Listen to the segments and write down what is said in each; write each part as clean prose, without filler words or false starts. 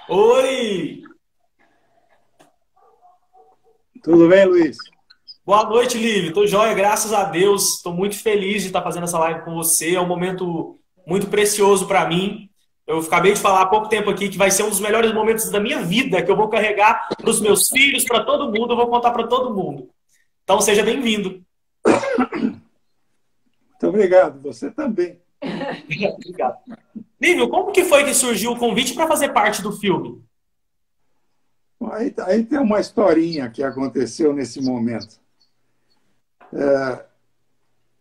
Oi! Tudo bem, Luiz? Boa noite, Lívia. Tô joia, graças a Deus. Estou muito feliz de estar fazendo essa live com você. É um momento muito precioso para mim. Eu acabei de falar há pouco tempo aqui que vai ser um dos melhores momentos da minha vida, que eu vou carregar para os meus filhos, para todo mundo, eu vou contar para todo mundo. Então, seja bem-vindo. Muito obrigado. Você também. Obrigado. Lívia, como que foi que surgiu o convite para fazer parte do filme? Aí tem uma historinha que aconteceu nesse momento.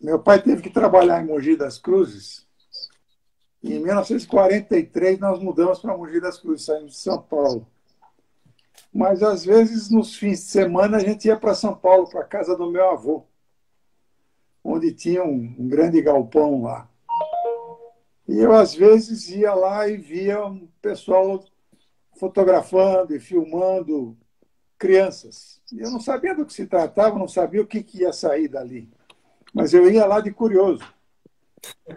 Meu pai teve que trabalhar em Mogi das Cruzes. E em 1943, nós mudamos para Mogi das Cruzes, saímos de São Paulo. Mas, às vezes, nos fins de semana, a gente ia para São Paulo, para a casa do meu avô, onde tinha um grande galpão lá. E eu, às vezes, ia lá e via um pessoal fotografando e filmando crianças. E eu não sabia do que se tratava, não sabia o que ia sair dali. Mas eu ia lá de curioso.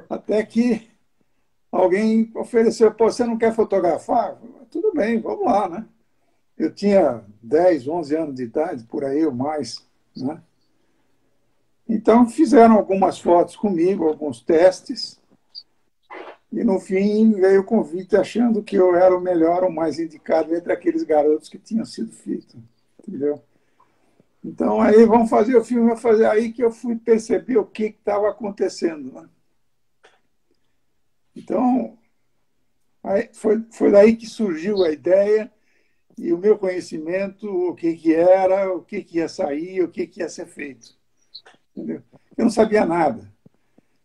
Até que alguém ofereceu, pô, você não quer fotografar? Tudo bem, vamos lá, né? Eu tinha 10, 11 anos de idade, por aí ou mais, né? Então fizeram algumas fotos comigo, alguns testes, e no fim veio o convite achando que eu era o melhor, o mais indicado entre aqueles garotos que tinham sido feitos, entendeu? Então, aí vamos fazer o filme, vamos fazer aí que eu fui perceber o que estava acontecendo, né? Então, aí foi daí que surgiu a ideia e o meu conhecimento, o que era, o que ia sair, o que ia ser feito. Entendeu? Eu não sabia nada.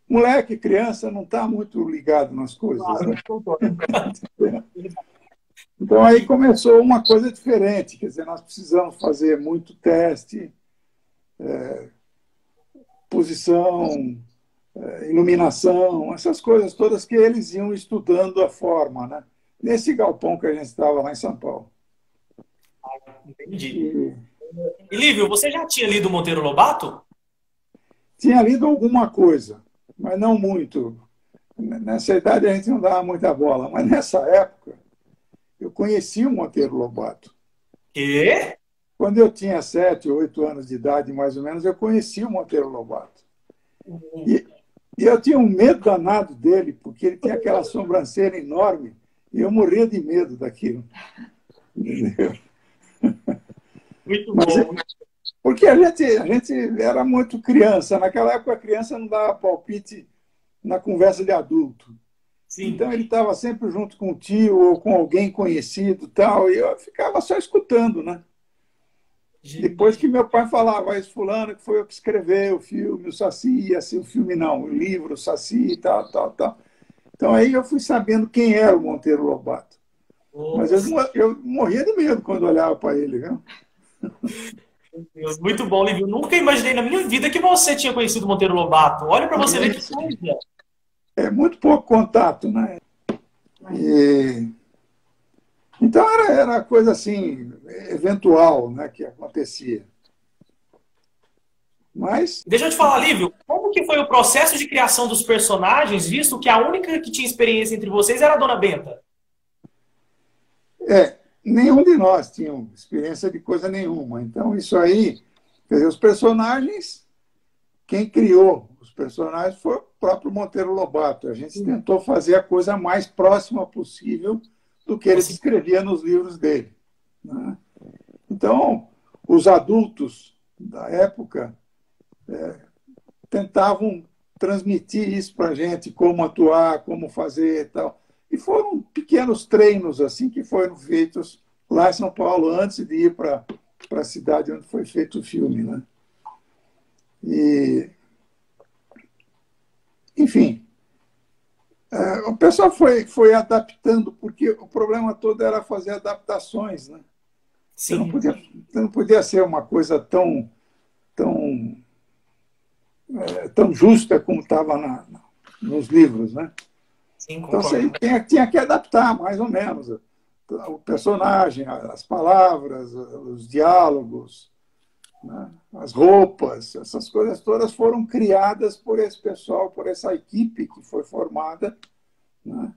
Moleque, criança, não está muito ligado nas coisas, Claro, né? concordo. Então, aí começou uma coisa diferente, quer dizer, nós precisamos fazer muito teste, posição, iluminação, essas coisas todas que eles iam estudando a forma, né? Nesse galpão que a gente estava lá em São Paulo. Entendi. E E, Lívia, você já tinha lido Monteiro Lobato? tinha lido alguma coisa, mas não muito. Nessa idade a gente não dava muita bola, mas nessa época eu conheci o Monteiro Lobato. Quê? Quando eu tinha 7, 8 anos de idade, mais ou menos, eu conheci o Monteiro Lobato. E, e eu tinha um medo danado dele, porque ele tinha aquela sobrancelha enorme, e eu morria de medo daquilo. Entendeu? Muito Mas bom. porque a gente era muito criança. Naquela época, a criança não dava palpite na conversa de adulto. Sim. Então, ele estava sempre junto com o tio ou com alguém conhecido tal, e eu ficava só escutando, né? Depois que meu pai falava, esse fulano que foi eu que escreveu o filme, o Saci, assim, o filme não, o livro, o Saci e tal, tal, tal. Então, aí eu fui sabendo quem era o Monteiro Lobato. Mas eu, Nossa, eu morria de medo quando olhava para ele, viu? meu Deus, muito bom, Lívia. Eu nunca imaginei na minha vida que você tinha conhecido Monteiro Lobato. Olha para você ver que coisa. É muito pouco contato, né? E, então era coisa assim, eventual, né, que acontecia. Mas, Deixa eu te falar, Lívio, como que foi o processo de criação dos personagens, visto que a única que tinha experiência entre vocês era a Dona Benta? nenhum de nós tinha experiência de coisa nenhuma. Então, isso aí, quer dizer, os personagens, quem criou os personagens foi o próprio Monteiro Lobato. A gente tentou fazer a coisa mais próxima possível do que ele Você descrevia nos livros dele, né? Então, os adultos da época tentavam transmitir isso para a gente, como atuar, como fazer e tal. E foram pequenos treinos assim que foram feitos lá em São Paulo antes de ir para a cidade onde foi feito o filme, né? E, enfim, o pessoal foi adaptando, porque o problema todo era fazer adaptações, né? Você não sim, podia, você não podia ser uma coisa tão, tão justa como estava nos livros, né? sim, Então você concordo. tinha que adaptar, mais ou menos, o personagem, as palavras, os diálogos, né? As roupas, essas coisas todas foram criadas por esse pessoal, por essa equipe que foi formada, né,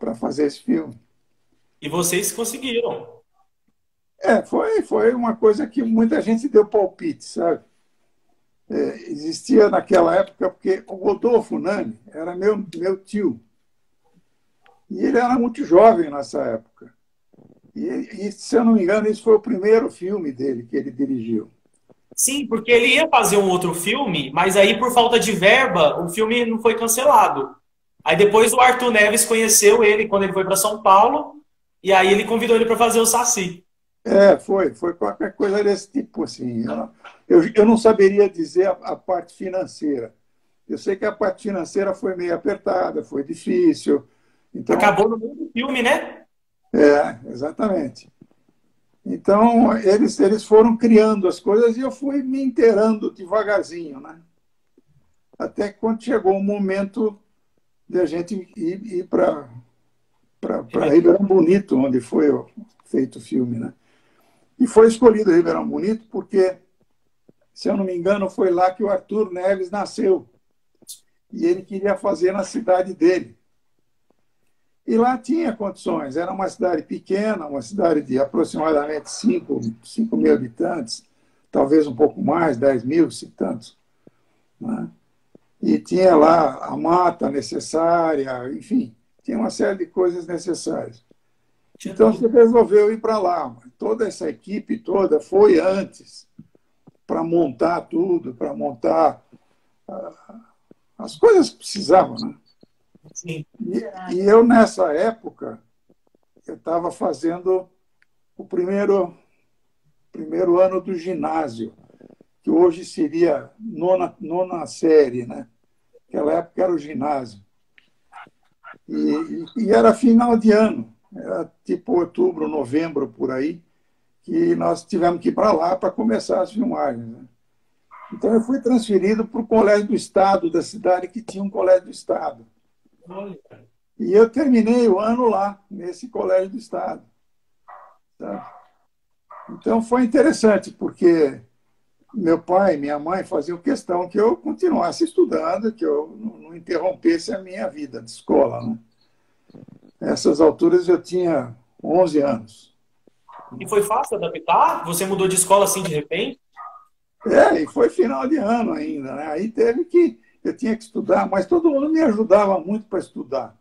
para fazer esse filme. E vocês conseguiram. Foi uma coisa que muita gente deu palpite, sabe? Existia naquela época, porque o Rodolfo Nani era meu tio, e ele era muito jovem nessa época. Se eu não me engano, esse foi o primeiro filme dele que ele dirigiu. Sim, porque ele ia fazer um outro filme, mas aí por falta de verba, o filme não foi cancelado. Aí depois o Arthur Neves conheceu ele quando ele foi para São Paulo, e aí ele convidou ele para fazer o Saci. Foi qualquer coisa desse tipo, assim. Eu não saberia dizer a parte financeira. Eu sei que a parte financeira foi meio apertada, foi difícil. Então, Acabou no meio do filme, né? exatamente. Então, eles foram criando as coisas e eu fui me inteirando devagarzinho, né? Até que quando chegou o momento de a gente ir para Ribeirão Bonito, onde foi feito o filme, né? E foi escolhido Ribeirão Bonito porque, se eu não me engano, foi lá que o Arthur Neves nasceu. E ele queria fazer na cidade dele. E lá tinha condições. Era uma cidade pequena, uma cidade de aproximadamente 5 mil habitantes, talvez um pouco mais, 10 mil, se tantos. Né? E tinha lá a mata necessária, enfim, tinha uma série de coisas necessárias. Então, você resolveu ir para lá. Toda essa equipe toda foi antes para montar tudo, para montar as coisas que precisavam, né? Sim. E eu, nessa época, eu estava fazendo o primeiro ano do ginásio, que hoje seria nona série, né? Naquela época era o ginásio. E era final de ano, era tipo outubro, novembro, por aí, que nós tivemos que ir para lá para começar as filmagens. Né? Então, eu fui transferido para o Colégio do Estado da cidade, que tinha um Colégio do Estado. E eu terminei o ano lá, nesse Colégio do Estado. Sabe? Então, foi interessante, porque meu pai e minha mãe faziam questão que eu continuasse estudando, que eu não interrompesse a minha vida de escola. Né? Nessas alturas, eu tinha 11 anos. E foi fácil adaptar? Você mudou de escola assim de repente? E foi final de ano ainda. Né? Aí eu tinha que estudar, mas todo mundo me ajudava muito para estudar.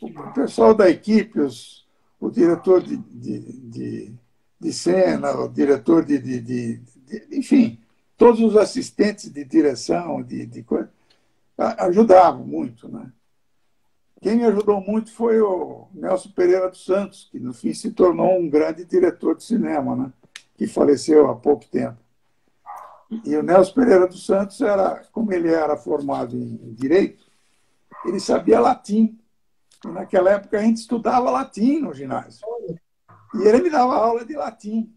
O pessoal da equipe, o diretor de cena, o diretor enfim, todos os assistentes de direção, de coisa, ajudavam muito. Né? Quem me ajudou muito foi o Nelson Pereira dos Santos, que no fim se tornou um grande diretor de cinema, né? Que faleceu há pouco tempo. E o Nelson Pereira dos Santos, como ele era formado em Direito, ele sabia latim. E naquela época a gente estudava latim no ginásio. E ele me dava aula de latim.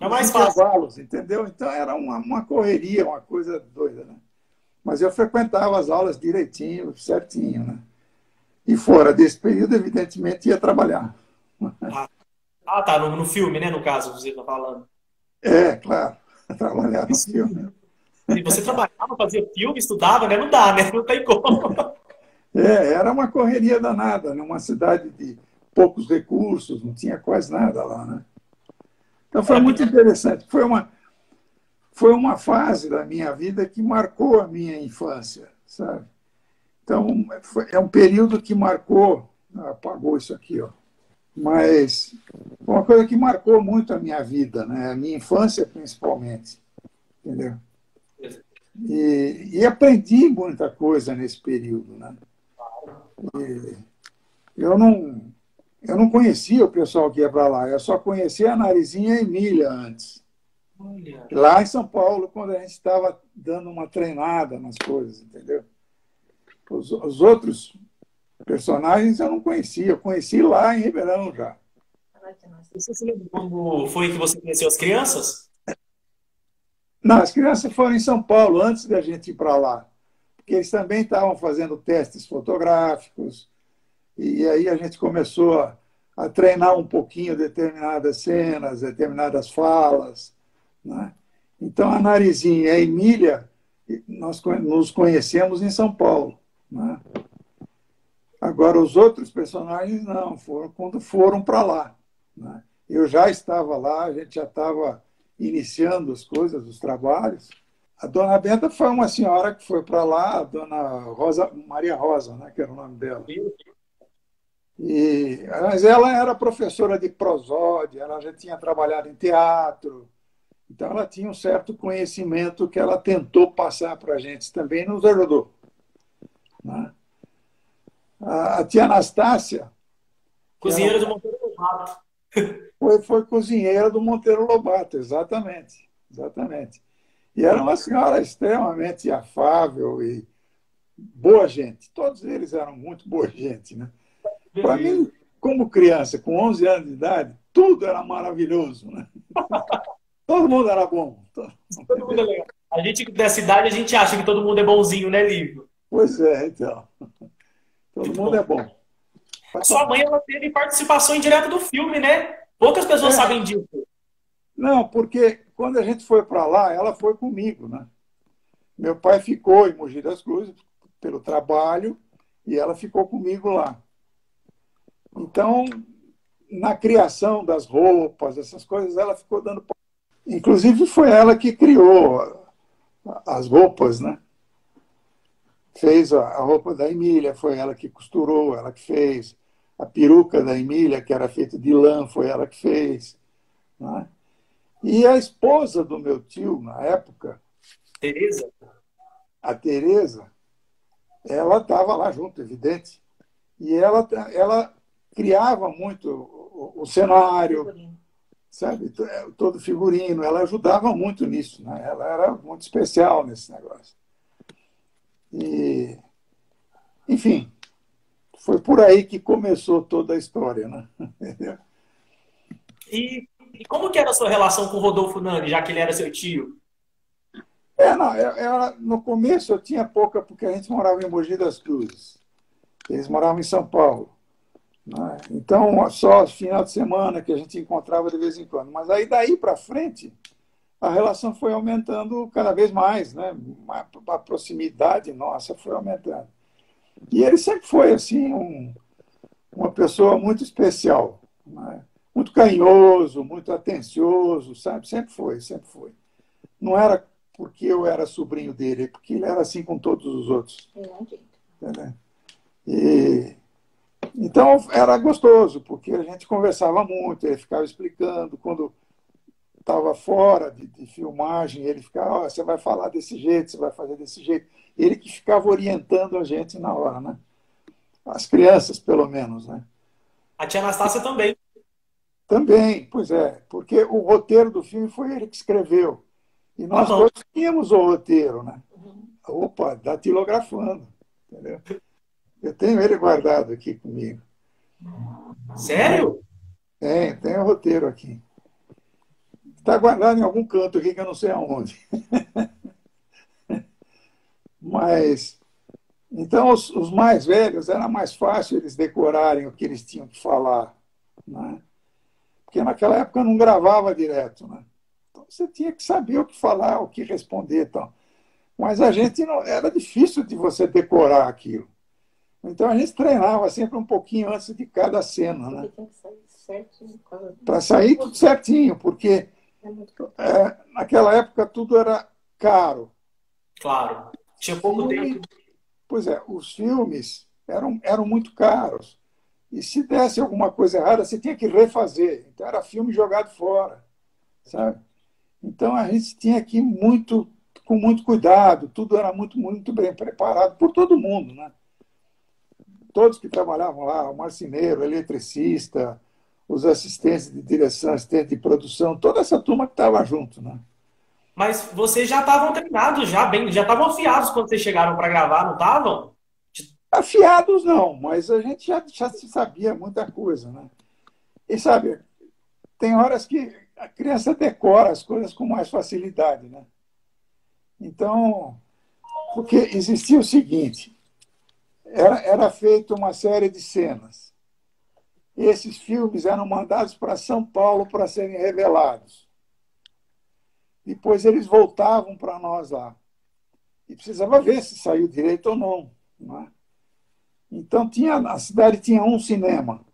É mais fácil. Entendeu? Então era uma correria, uma coisa doida, né? Mas eu frequentava as aulas direitinho, certinho, né? E fora desse período, evidentemente, ia trabalhar. Tá, no filme, né, no caso, você está falando. Claro, trabalhar no filme. E você trabalhava, fazia filme, estudava, né? Não dá, né? Não tem como. Era uma correria danada, numa cidade de poucos recursos, não tinha quase nada lá, né? Então foi muito interessante. Foi uma fase da minha vida que marcou a minha infância, sabe? Então, é um período que marcou... Apagou isso aqui, ó. Mas foi uma coisa que marcou muito a minha vida, né? A minha infância, principalmente. Entendeu? E aprendi muita coisa nesse período, né? Eu não conhecia o pessoal que ia para lá, eu só conhecia a Narizinha e a Emília antes. Lá em São Paulo, quando a gente estava dando uma treinada nas coisas, entendeu? Os outros personagens eu não conhecia, eu conheci lá em Ribeirão já. Você se lembra quando foi que você conheceu as crianças? Não, as crianças foram em São Paulo antes da gente ir para lá, porque eles também estavam fazendo testes fotográficos, e aí a gente começou a treinar um pouquinho determinadas cenas, determinadas falas. Né? Então, a Narizinha e a Emília, nós nos conhecemos em São Paulo. Né? Agora, os outros personagens não, foram quando foram para lá, né? Eu já estava lá, a gente já estava iniciando as coisas, os trabalhos. A dona Benta foi uma senhora que foi para lá, a dona Rosa, Maria Rosa, né, que era o nome dela. Mas ela era professora de prosódia, ela já tinha trabalhado em teatro, então ela tinha um certo conhecimento que ela tentou passar para a gente também, nos ajudou, né? A tia Anastácia, que era Cozinheiro do Monteiro Lobato. foi cozinheira do Monteiro Lobato, exatamente, exatamente. E era uma senhora extremamente afável e boa gente. Todos eles eram muito boa gente, né? Para Beleza. mim, como criança, com 11 anos de idade, tudo era maravilhoso, né? Todo mundo era bom. Todo mundo é legal. A gente da cidade, a gente acha que todo mundo é bonzinho, né, Lívio? Pois é, então. Todo Muito mundo é bom. bom. A sua mãe, ela teve participação indireta do filme, né? Poucas pessoas É, sabem disso. não, porque quando a gente foi para lá, ela foi comigo, né? Meu pai ficou em Mogi das Cruzes pelo trabalho e ela ficou comigo lá. Então, na criação das roupas, essas coisas, ela ficou dando. Inclusive, foi ela que criou as roupas, né? Fez a roupa da Emília, foi ela que costurou, ela que fez. A peruca da Emília, que era feita de lã, foi ela que fez, né? E a esposa do meu tio, na época, Tereza? a Tereza, ela estava lá junto, evidente. E ela criava muito o cenário, sabe? Todo figurino. Ela ajudava muito nisso, né? Ela era muito especial nesse negócio. E, enfim, foi por aí que começou toda a história, né? E como que era a sua relação com o Rodolfo Nani, já que ele era seu tio? Não, no começo eu tinha pouca, porque a gente morava em Mogi das Cruzes. Eles moravam em São Paulo, né? Então, só final de semana que a gente encontrava de vez em quando. Mas aí, daí para frente, a relação foi aumentando cada vez mais, né? A proximidade nossa foi aumentando. E ele sempre foi assim uma pessoa muito especial, né? Muito carinhoso, muito atencioso, sabe? Sempre foi, sempre foi. Não era porque eu era sobrinho dele, é porque ele era assim com todos os outros. Entendeu? E, então era gostoso, porque a gente conversava muito, ele ficava explicando quando estava fora de filmagem, ele ficava, oh, você vai falar desse jeito, você vai fazer desse jeito. Ele que ficava orientando a gente na hora, né? As crianças, pelo menos, né? A tia Anastácia também. Também, pois é, porque o roteiro do filme foi ele que escreveu. E Ah, nós bom. dois tínhamos o roteiro, né? Opa, datilografando, entendeu? Eu tenho ele guardado aqui comigo. Sério? Tem o roteiro aqui. Está guardado em algum canto aqui que eu não sei aonde. Mas, então, os mais velhos era mais fácil eles decorarem o que eles tinham que falar, né? Porque naquela época eu não gravava direto, né? Então você tinha que saber o que falar, o que responder, então. Mas a gente não era difícil de você decorar aquilo. Então a gente treinava sempre um pouquinho antes de cada cena, né? Para sair tudo certinho, porque naquela época tudo era caro. Claro. Tinha pouco Filme, tempo. pois é, os filmes eram muito caros. E se desse alguma coisa errada, você tinha que refazer. Então era filme jogado fora, sabe? Então a gente tinha que ir com muito cuidado, tudo era muito, muito bem preparado por todo mundo, né? Todos que trabalhavam lá, o marceneiro, o eletricista, os assistentes de direção, assistente de produção, toda essa turma que estava junto, né? Mas vocês já estavam treinados, já bem, já estavam afiados quando vocês chegaram para gravar, não estavam? Afiados não, mas a gente já se sabia muita coisa, né? E sabe, tem horas que a criança decora as coisas com mais facilidade, né? Então, porque existia o seguinte, era feita uma série de cenas. Esses filmes eram mandados para São Paulo para serem revelados. Depois eles voltavam para nós lá. E precisava ver se saiu direito ou não, não é? Então, a cidade tinha um cinema.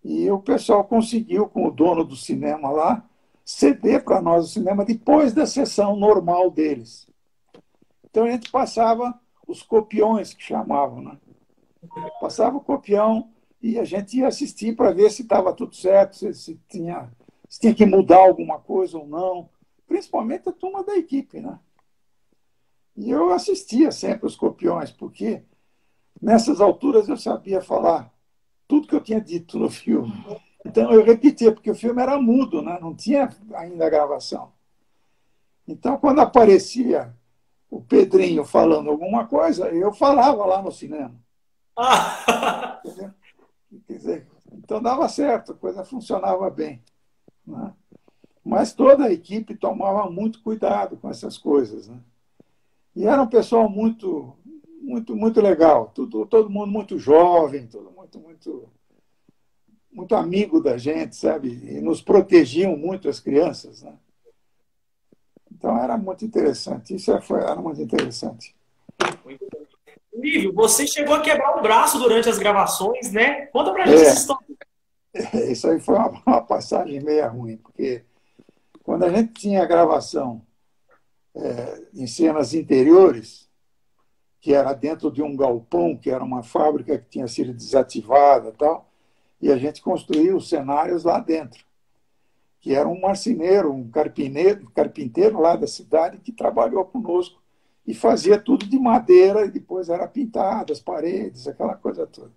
E o pessoal conseguiu, com o dono do cinema lá, ceder para nós o cinema depois da sessão normal deles. Então, a gente passava os copiões, que chamavam, né? Passava o copião e a gente ia assistir para ver se estava tudo certo, se tinha que mudar alguma coisa ou não. Principalmente a turma da equipe, né? E eu assistia sempre os copiões, porque nessas alturas eu sabia falar tudo que eu tinha dito no filme. Então eu repetia, porque o filme era mudo, né? Não tinha ainda a gravação. Então, quando aparecia o Pedrinho falando alguma coisa, eu falava lá no cinema. Ah. Entendeu? Quer dizer, então dava certo, a coisa funcionava bem. Né? Mas toda a equipe tomava muito cuidado com essas coisas. Né? E era um pessoal muito legal, todo mundo muito jovem, todo muito amigo da gente, sabe? E nos protegiam muito as crianças. Né? Então era muito interessante, era muito interessante. Lívio, você chegou a quebrar o braço durante as gravações, né? Conta pra gente essa história. Isso aí foi uma passagem meio ruim, porque quando a gente tinha a gravação em cenas interiores, que era dentro de um galpão, que era uma fábrica que tinha sido desativada e tal, e a gente construía os cenários lá dentro, que era um marceneiro, um carpinteiro lá da cidade que trabalhou conosco e fazia tudo de madeira e depois era pintado, as paredes, aquela coisa toda.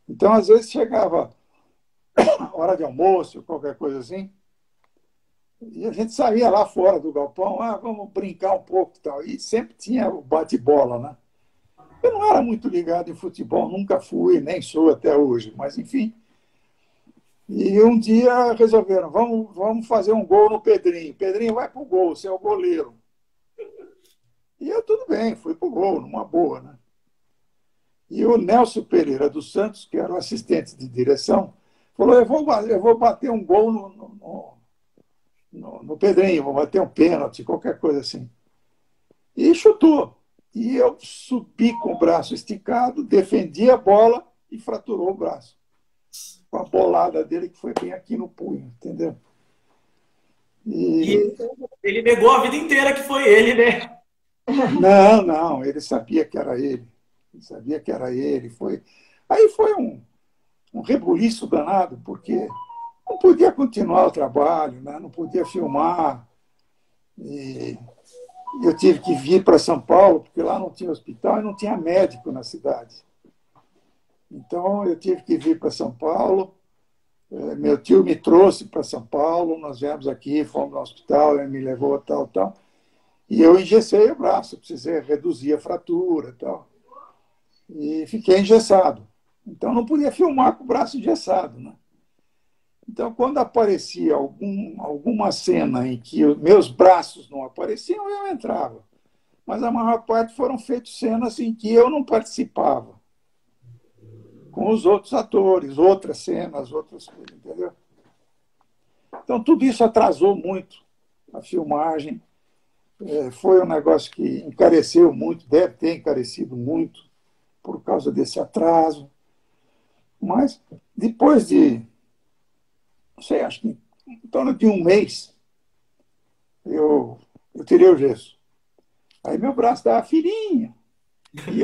Então, às vezes, chegava a hora de almoço, qualquer coisa assim, e a gente saía lá fora do galpão, vamos brincar um pouco e tal. E sempre tinha o bate-bola, né? Eu não era muito ligado em futebol, nunca fui, nem sou até hoje, mas enfim. E um dia resolveram, vamos fazer um gol no Pedrinho. Pedrinho, vai pro gol, você é o goleiro. E eu, tudo bem, fui pro gol, numa boa, né? E o Nelson Pereira dos Santos, que era o assistente de direção, falou, eu vou bater um gol no Pedrinho, vou bater um pênalti, qualquer coisa assim. E chutou. E eu subi com o braço esticado, defendi a bola e fraturou o braço. Com a bolada dele, que foi bem aqui no punho, entendeu? E ele negou a vida inteira que foi ele, né? Não, ele sabia que era ele. Ele sabia que era ele. Aí foi um rebuliço danado, porque não podia continuar o trabalho, né? Não podia filmar. E eu tive que vir para São Paulo, porque lá não tinha hospital e não tinha médico na cidade. Então, eu tive que vir para São Paulo. Meu tio me trouxe para São Paulo, nós viemos aqui, fomos no hospital, ele me levou, tal. E eu engessei o braço, precisei reduzir a fratura, tal. E fiquei engessado. Então, não podia filmar com o braço engessado, né? Então, quando aparecia alguma cena em que os meus braços não apareciam, eu entrava. Mas a maior parte foram feitas cenas em que eu não participava, com os outros atores, outras cenas, outras coisas, entendeu? Então, tudo isso atrasou muito a filmagem. Foi um negócio que encareceu muito, deve ter encarecido muito por causa desse atraso. Mas, depois de, não sei, acho que em torno de um mês, eu tirei o gesso. Aí meu braço estava fininho. E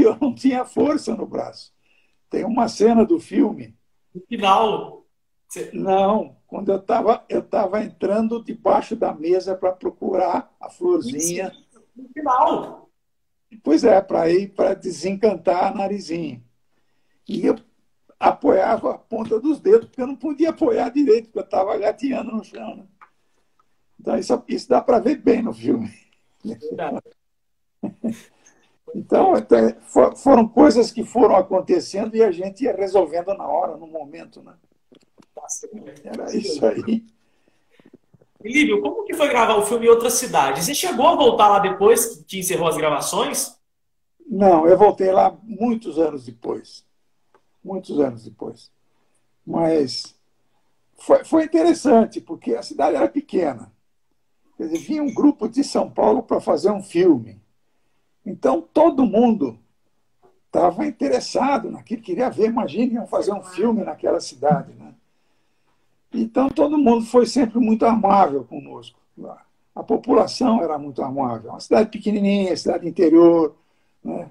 eu não tinha força no braço. Tem uma cena do filme. No final. Não, quando eu tava entrando debaixo da mesa para procurar a florzinha. No final. Pois é, para desencantar a narizinha. E eu apoiava a ponta dos dedos, porque eu não podia apoiar direito, porque eu estava gateando no chão. Né? Então, isso dá para ver bem no filme. Então, foram coisas que foram acontecendo e a gente ia resolvendo na hora, no momento. Né? Era isso aí. Lívio, como que foi gravar o filme em outra cidade? Você chegou a voltar lá depois que encerrou as gravações? Não, eu voltei lá muitos anos depois. Muitos anos depois. Mas foi interessante, porque a cidade era pequena. Quer dizer, vinha um grupo de São Paulo para fazer um filme. Então, todo mundo estava interessado naquilo, queria ver, imagine, iam fazer um filme naquela cidade, né? Então, todo mundo foi sempre muito amável conosco. A população era muito amável. Uma cidade pequenininha, cidade interior, né?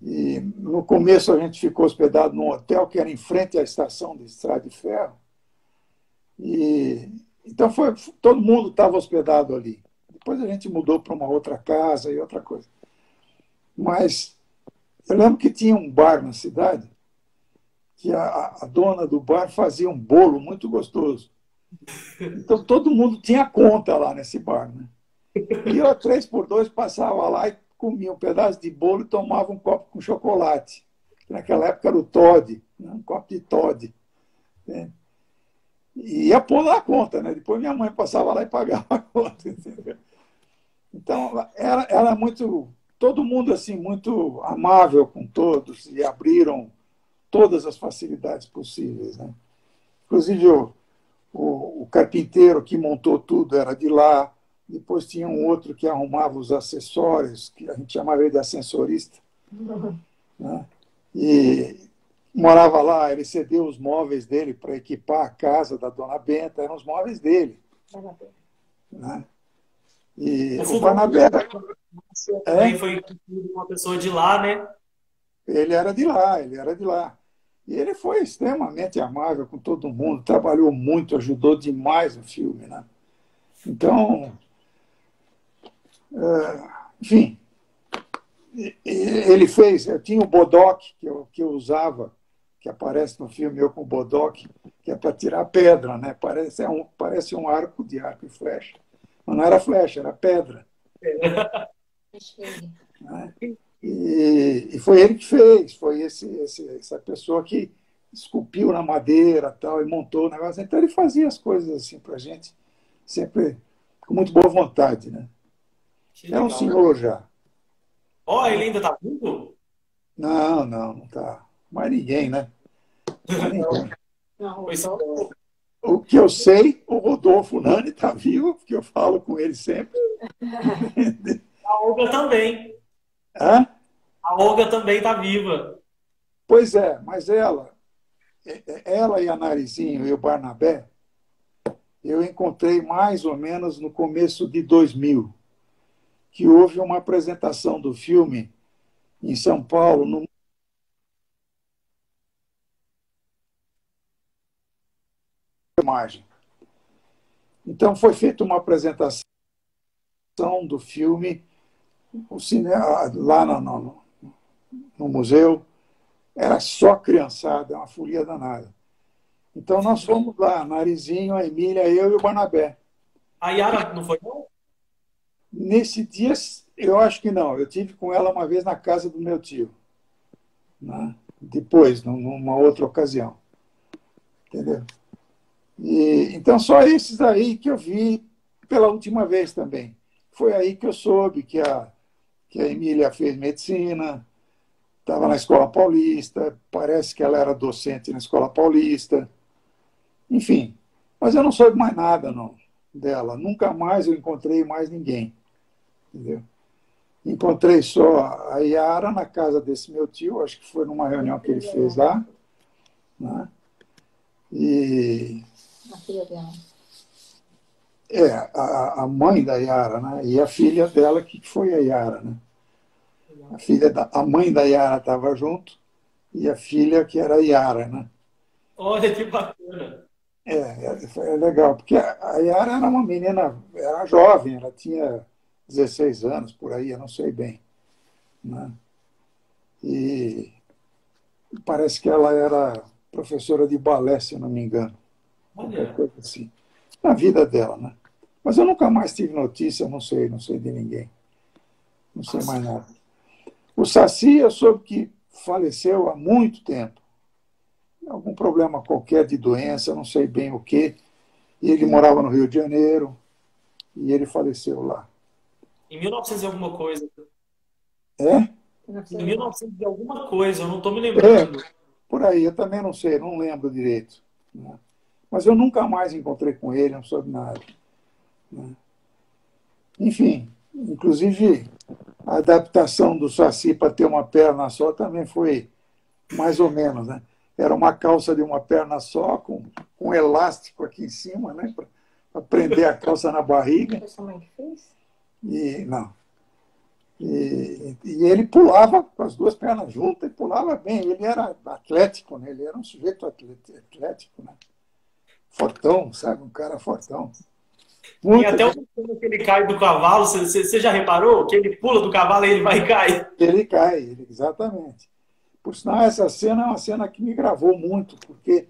E no começo a gente ficou hospedado num hotel que era em frente à estação de estrada de ferro. E então todo mundo estava hospedado ali. Depois a gente mudou para uma outra casa e outra coisa. Mas eu lembro que tinha um bar na cidade que a dona do bar fazia um bolo muito gostoso. Então todo mundo tinha conta lá nesse bar, né? E eu, 3x2, passava lá e comia um pedaço de bolo e tomava um copo com chocolate. Naquela época era o Toddy, né? Um copo de Toddy. Né? E ia pôr lá a conta, né? Depois minha mãe passava lá e pagava a conta. Entendeu? Então, era muito. Todo mundo assim, muito amável com todos e abriram todas as facilidades possíveis. Né? Inclusive, o carpinteiro que montou tudo era de lá. Depois tinha um outro que arrumava os acessórios, que a gente chamava ele de ascensorista. Né? E morava lá, ele cedeu os móveis dele para equipar a casa da Dona Benta, eram os móveis dele. Né? E o Barnabé também foi uma pessoa de lá, né? Ele era de lá, ele era de lá. E ele foi extremamente amável com todo mundo, trabalhou muito, ajudou demais no filme. Né? Então, enfim, ele fez, eu tinha o bodoque que eu usava, que aparece no filme Eu com o Bodoque, que é para tirar pedra, né? Parece um arco e flecha. Mas não era flecha, era pedra. Né? E foi ele que fez, foi essa pessoa que esculpiu na madeira tal, e montou o negócio. Então ele fazia as coisas assim para a gente, sempre com muito boa vontade. Né? Era um senhor já. Ó, ele ainda tá vivo? Não está. Mais ninguém, né? Mais ninguém. O que eu sei, o Rodolfo Nani está vivo, porque eu falo com ele sempre. A Olga também. Hã? A Olga também está viva. Pois é, mas ela e a Narizinho e o Barnabé, eu encontrei mais ou menos no começo de 2000, que houve uma apresentação do filme em São Paulo, no Imagem. Então foi feita uma apresentação do filme lá no museu, era só criançada, uma folia danada. Então nós fomos lá, Narizinho, a Emília, eu e o Barnabé. A Yara não foi, não? Nesse dia, eu acho que não. Eu tive com ela uma vez na casa do meu tio. Né? Depois, numa outra ocasião. Entendeu? Então, só esses aí que eu vi pela última vez também. Foi aí que eu soube que a Emília fez medicina, estava na Escola Paulista, parece que ela era docente na Escola Paulista. Enfim, mas eu não soube mais nada não, dela. Nunca mais eu encontrei mais ninguém. Entendeu? Encontrei só a Yara na casa desse meu tio, acho que foi numa reunião que ele fez lá. Né? E A filha dela. a mãe da Yara, né? E a filha dela, que foi a Yara. Né? A mãe da Yara estava junto e a filha, que era a Yara. Né? Olha que bacana. É legal, porque a Yara era uma menina, era jovem, ela tinha 16 anos, por aí, eu não sei bem. Né? E parece que ela era professora de balé, se eu não me engano. Qualquer coisa assim. Na vida dela, né? Mas eu nunca mais tive notícia, não sei de ninguém. Não sei mais nada. O Saci, eu soube que faleceu há muito tempo. Algum problema qualquer de doença, não sei bem o quê. E ele morava no Rio de Janeiro e ele faleceu lá. Em 1900 e alguma coisa. É? Em 1900 e alguma coisa, eu não estou me lembrando. Por aí, eu também não sei, não lembro direito. Né? Mas eu nunca mais encontrei com ele, não soube nada. Né? Enfim, Inclusive, a adaptação do Saci para ter uma perna só também foi mais ou menos, né? Era uma calça de uma perna só, com elástico aqui em cima, né? Para prender a calça na barriga. Foi sua mãe que fez? E, não. E ele pulava com as duas pernas juntas e pulava bem. Ele era atlético, né? Ele era um sujeito atlético, né? Fortão, sabe? Um cara fortão. E até o momento que ele cai do cavalo, você já reparou? Que ele pula do cavalo e ele vai cair. Ele cai, exatamente. Por sinal, essa cena é uma cena que me gravou muito, porque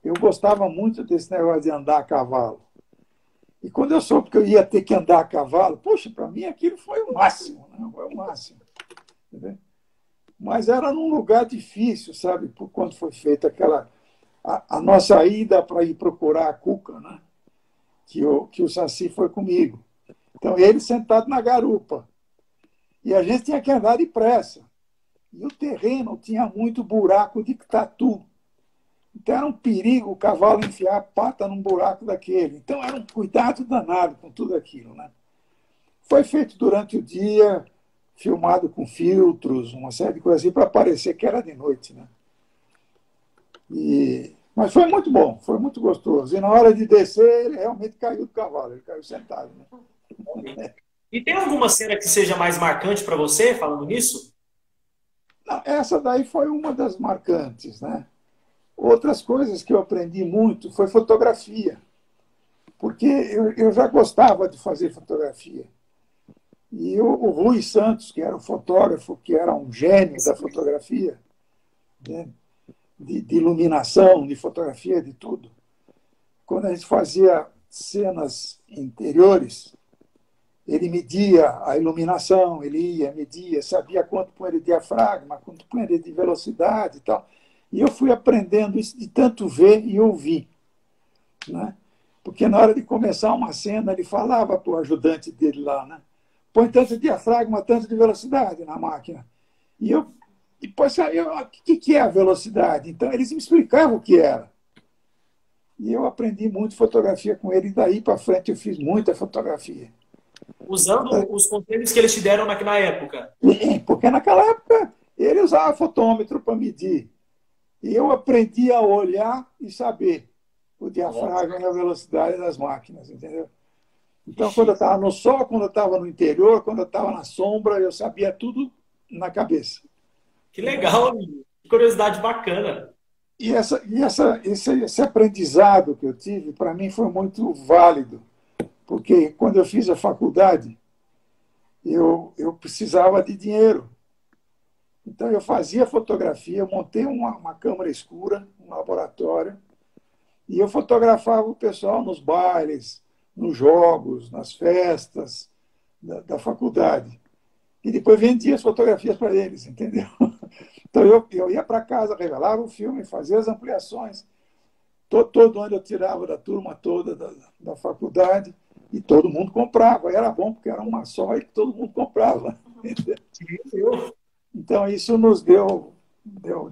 eu gostava muito desse negócio de andar a cavalo. E quando eu soube que eu ia ter que andar a cavalo, poxa, para mim aquilo foi o máximo, né? Foi o máximo. Entendeu? Mas era num lugar difícil, sabe? Por quando foi feita a nossa ida para ir procurar a Cuca, né? Que o Saci foi comigo. Então, ele sentado na garupa. E a gente tinha que andar depressa. E o terreno tinha muito buraco de tatu. Então era um perigo o cavalo enfiar a pata num buraco daquele. Então era um cuidado danado com tudo aquilo, né? Foi feito durante o dia, filmado com filtros, uma série de coisas assim, para parecer que era de noite, né? Mas foi muito bom, foi muito gostoso. E na hora de descer, ele realmente caiu do cavalo, ele caiu sentado, né? E tem alguma cena que seja mais marcante para você, falando nisso? Não, essa daí foi uma das marcantes, né? Outras coisas que eu aprendi muito foi fotografia, porque eu já gostava de fazer fotografia. E o Rui Santos, que era o fotógrafo, que era um gênio da fotografia, né? de iluminação, de fotografia, de tudo. Quando a gente fazia cenas interiores, ele media a iluminação, ele ia, media, sabia quanto punha de diafragma, quanto punha de velocidade e tal. E eu fui aprendendo isso de tanto ver e ouvir, né? Porque na hora de começar uma cena, ele falava para o ajudante dele lá, né? Põe tanto de diafragma, tanto de velocidade na máquina. E eu depois, o que é a velocidade? Então, eles me explicavam o que era. E eu aprendi muito fotografia com ele, e daí para frente eu fiz muita fotografia. Usando os conselhos que eles te deram na época. Porque naquela época ele usava fotômetro para medir. E eu aprendi a olhar e saber o diafragma e a velocidade das máquinas, entendeu? Então, quando eu estava no sol, quando eu estava no interior, quando eu estava na sombra, eu sabia tudo na cabeça. Que legal, amigo. Que curiosidade bacana. E esse aprendizado que eu tive, para mim, foi muito válido, porque quando eu fiz a faculdade, eu precisava de dinheiro. Então, eu fazia fotografia, eu montei uma câmera escura, um laboratório, e eu fotografava o pessoal nos bailes, nos jogos, nas festas da faculdade. E depois vendia as fotografias para eles, entendeu? Então, eu ia para casa, revelava o filme, fazia as ampliações. Todo ano eu tirava da turma toda da faculdade e todo mundo comprava. Era bom, porque era uma só e todo mundo comprava. Então, isso nos deu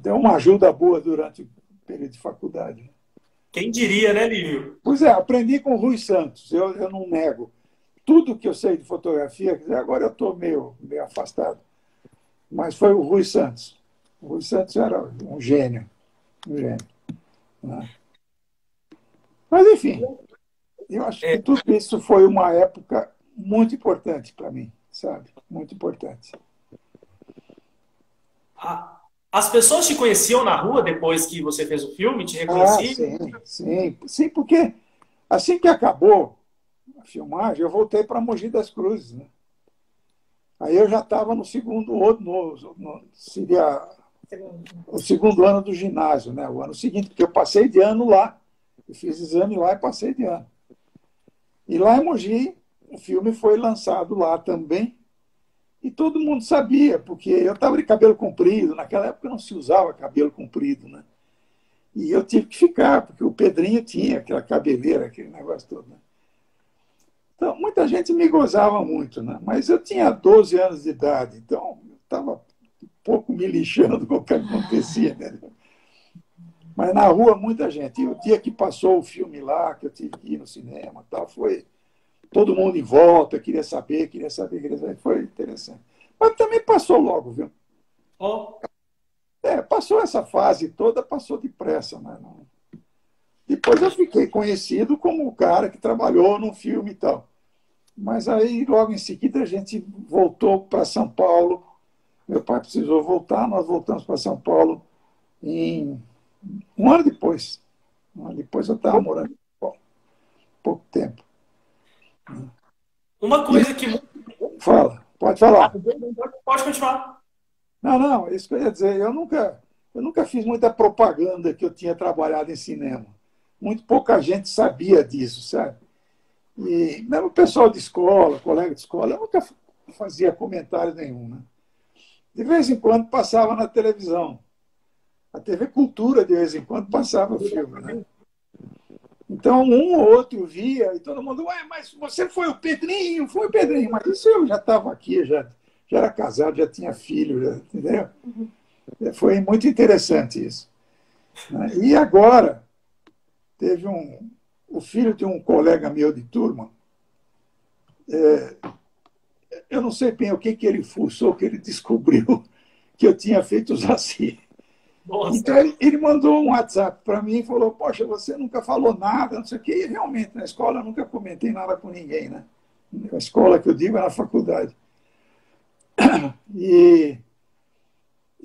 uma ajuda boa durante o período de faculdade. Quem diria, né, Lívio? Pois é, aprendi com o Rui Santos, eu não nego. Tudo que eu sei de fotografia, agora eu estou meio afastado, mas foi o Rui Santos. O Rui Santos era um gênio. Né? Mas, enfim, eu acho que tudo isso foi uma época muito importante para mim, sabe? Muito importante. As pessoas te conheciam na rua depois que você fez o filme? Te reconheciam? Sim, porque assim que acabou a filmagem, eu voltei para Mogi das Cruzes, né? Aí eu já estava no segundo seria o segundo ano do ginásio, né? O ano seguinte, porque eu passei de ano lá. Eu fiz exame lá e passei de ano. E lá em Mogi, o filme foi lançado lá também. E todo mundo sabia, porque eu estava de cabelo comprido. Naquela época não se usava cabelo comprido, né? E eu tive que ficar, porque o Pedrinho tinha aquela cabeleira, aquele negócio todo, né? Então, muita gente me gozava muito, né? Mas eu tinha 12 anos de idade, então eu estava um pouco me lixando com o que acontecia, né? Mas na rua, muita gente. E o dia que passou o filme lá, que eu tive que ir no cinema, tal, foi todo mundo em volta, queria saber, queria saber, queria saber. Foi interessante. Mas também passou logo, viu? Ó, Passou essa fase toda, passou depressa, né? Depois eu fiquei conhecido como o cara que trabalhou num filme e tal. Mas aí, logo em seguida, a gente voltou para São Paulo. Meu pai precisou voltar, nós voltamos para São Paulo em um ano depois. Um ano depois eu estava morando em São Paulo, pouco tempo. uma E coisa que... fala, pode Ah, falar. pode continuar. Não, não, isso que eu ia dizer. Eu nunca fiz muita propaganda que eu tinha trabalhado em cinema. Muito pouca gente sabia disso, sabe? E mesmo o pessoal de escola, colega de escola, eu nunca fazia comentário nenhum, né? De vez em quando passava na televisão. A TV Cultura, de vez em quando, passava filme, né? Então, um ou outro via e todo mundo, ué, mas você foi o Pedrinho, foi o Pedrinho. Mas isso eu já estava aqui, já era casado, já tinha filho, já, entendeu? Foi muito interessante isso, né? E agora, teve o filho de um colega meu de turma, eu não sei bem o que ele fuçou, que ele descobriu que eu tinha feito os assim. Nossa. Então, ele mandou um WhatsApp para mim e falou, poxa, você nunca falou nada, não sei o quê. E realmente, na escola, eu nunca comentei nada com ninguém, né? A escola que eu digo é na faculdade. E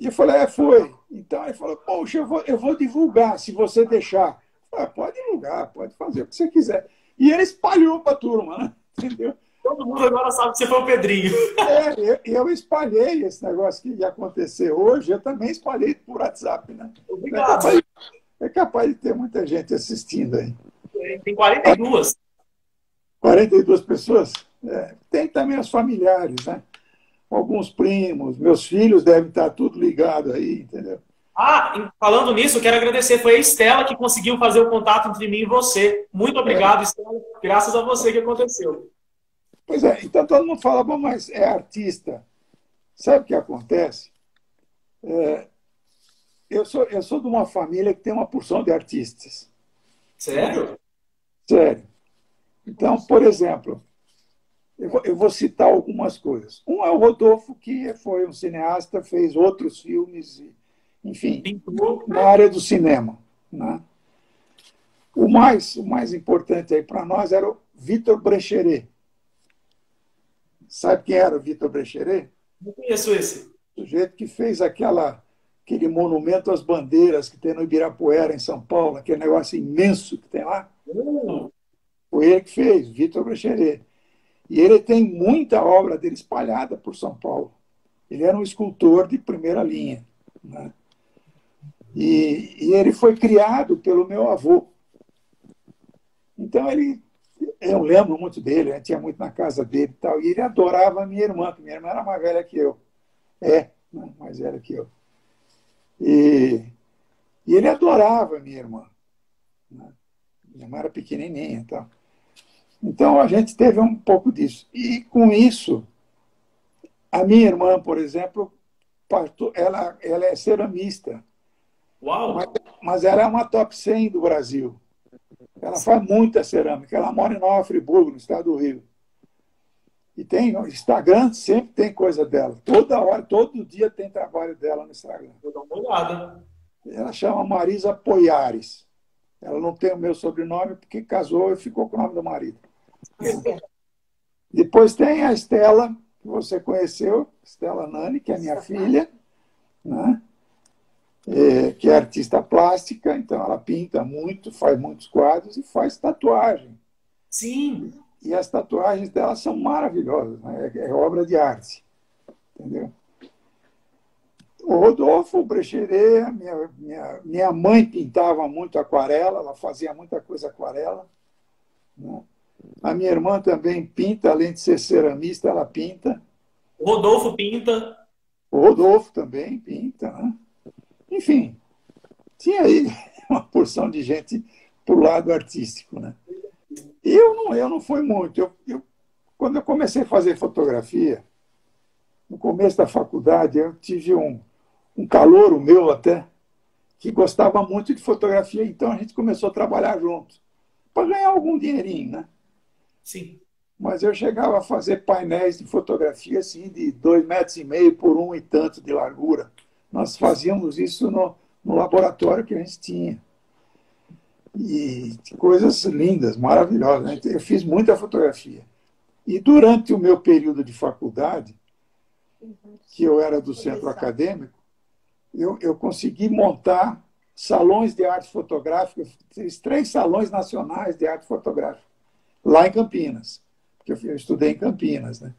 eu falei, foi. Então, ele falou, poxa, eu vou divulgar, se você deixar. Eu falei, pode divulgar, pode fazer o que você quiser. E ele espalhou para a turma, né? Entendeu? Todo mundo agora sabe que você foi o Pedrinho. Eu espalhei esse negócio que ia acontecer hoje, eu também espalhei por WhatsApp, né? Obrigado. É capaz de ter muita gente assistindo aí. Tem 42. 42 pessoas? Tem também os familiares, né? Alguns primos, meus filhos devem estar tudo ligado aí, entendeu? Ah, falando nisso, eu quero agradecer. Foi a Estela que conseguiu fazer o contato entre mim e você. Muito obrigado, Estela. Graças a você que aconteceu. Pois é, então todo mundo fala, bom, mas é artista. Sabe o que acontece? Eu sou de uma família que tem uma porção de artistas. Sério? Sério. Então, por exemplo, eu vou citar algumas coisas. Um é o Rodolfo, que foi um cineasta, fez outros filmes, enfim, Pintou. na área do cinema, né? O mais importante aí para nós era o Vitor Brecheret. Sabe quem era o Vitor Brecheret? Não conheço esse. O sujeito que fez aquele monumento às bandeiras que tem no Ibirapuera, em São Paulo, aquele negócio imenso que tem lá. Uh, Foi ele que fez, Vitor Brecheret. E ele tem muita obra dele espalhada por São Paulo. Ele era um escultor de primeira linha, né? E ele foi criado pelo meu avô. Então, eu lembro muito dele, a gente ia muito na casa dele e tal, e ele adorava a minha irmã, que minha irmã era mais velha que eu. Né, mais velha que eu. E ele adorava a minha irmã, né? Minha irmã era pequenininha e tal. Então, a gente teve um pouco disso. E, com isso, a minha irmã, por exemplo, ela é ceramista, mas, uau! mas ela é uma top 100 do Brasil. Ela faz muita cerâmica. Ela mora em Nova Friburgo, no estado do Rio. E tem no Instagram, sempre tem coisa dela. Toda hora, todo dia tem trabalho dela no Instagram. Vou dar uma olhada. Ela chama Marisa Poiares. Ela não tem o meu sobrenome porque casou e ficou com o nome do marido. Depois tem a Estela, que você conheceu, Estela Nani, que é minha filha, né? Que é artista plástica, então ela pinta muito, faz muitos quadros e faz tatuagem. Sim. E as tatuagens dela são maravilhosas, né? É obra de arte, entendeu? O Rodolfo Brecheret, minha mãe pintava muito aquarela, ela fazia muita coisa aquarela, né? A minha irmã também pinta, além de ser ceramista, ela pinta. O Rodolfo pinta. O Rodolfo também pinta, né? Enfim, tinha aí uma porção de gente para o lado artístico, né? Eu não fui muito. Quando eu comecei a fazer fotografia, no começo da faculdade, eu tive um calouro meu até, que gostava muito de fotografia, então a gente começou a trabalhar junto, para ganhar algum dinheirinho, né? Sim. mas eu chegava a fazer painéis de fotografia assim, de 2,5 metros por um e tanto de largura. Nós fazíamos isso no laboratório que a gente tinha. E coisas lindas, maravilhosas, né? Eu fiz muita fotografia. E durante o meu período de faculdade, que eu era do centro acadêmico, eu consegui montar salões de arte fotográfica, fiz 3 salões nacionais de arte fotográfica, lá em Campinas, porque eu estudei em Campinas, né?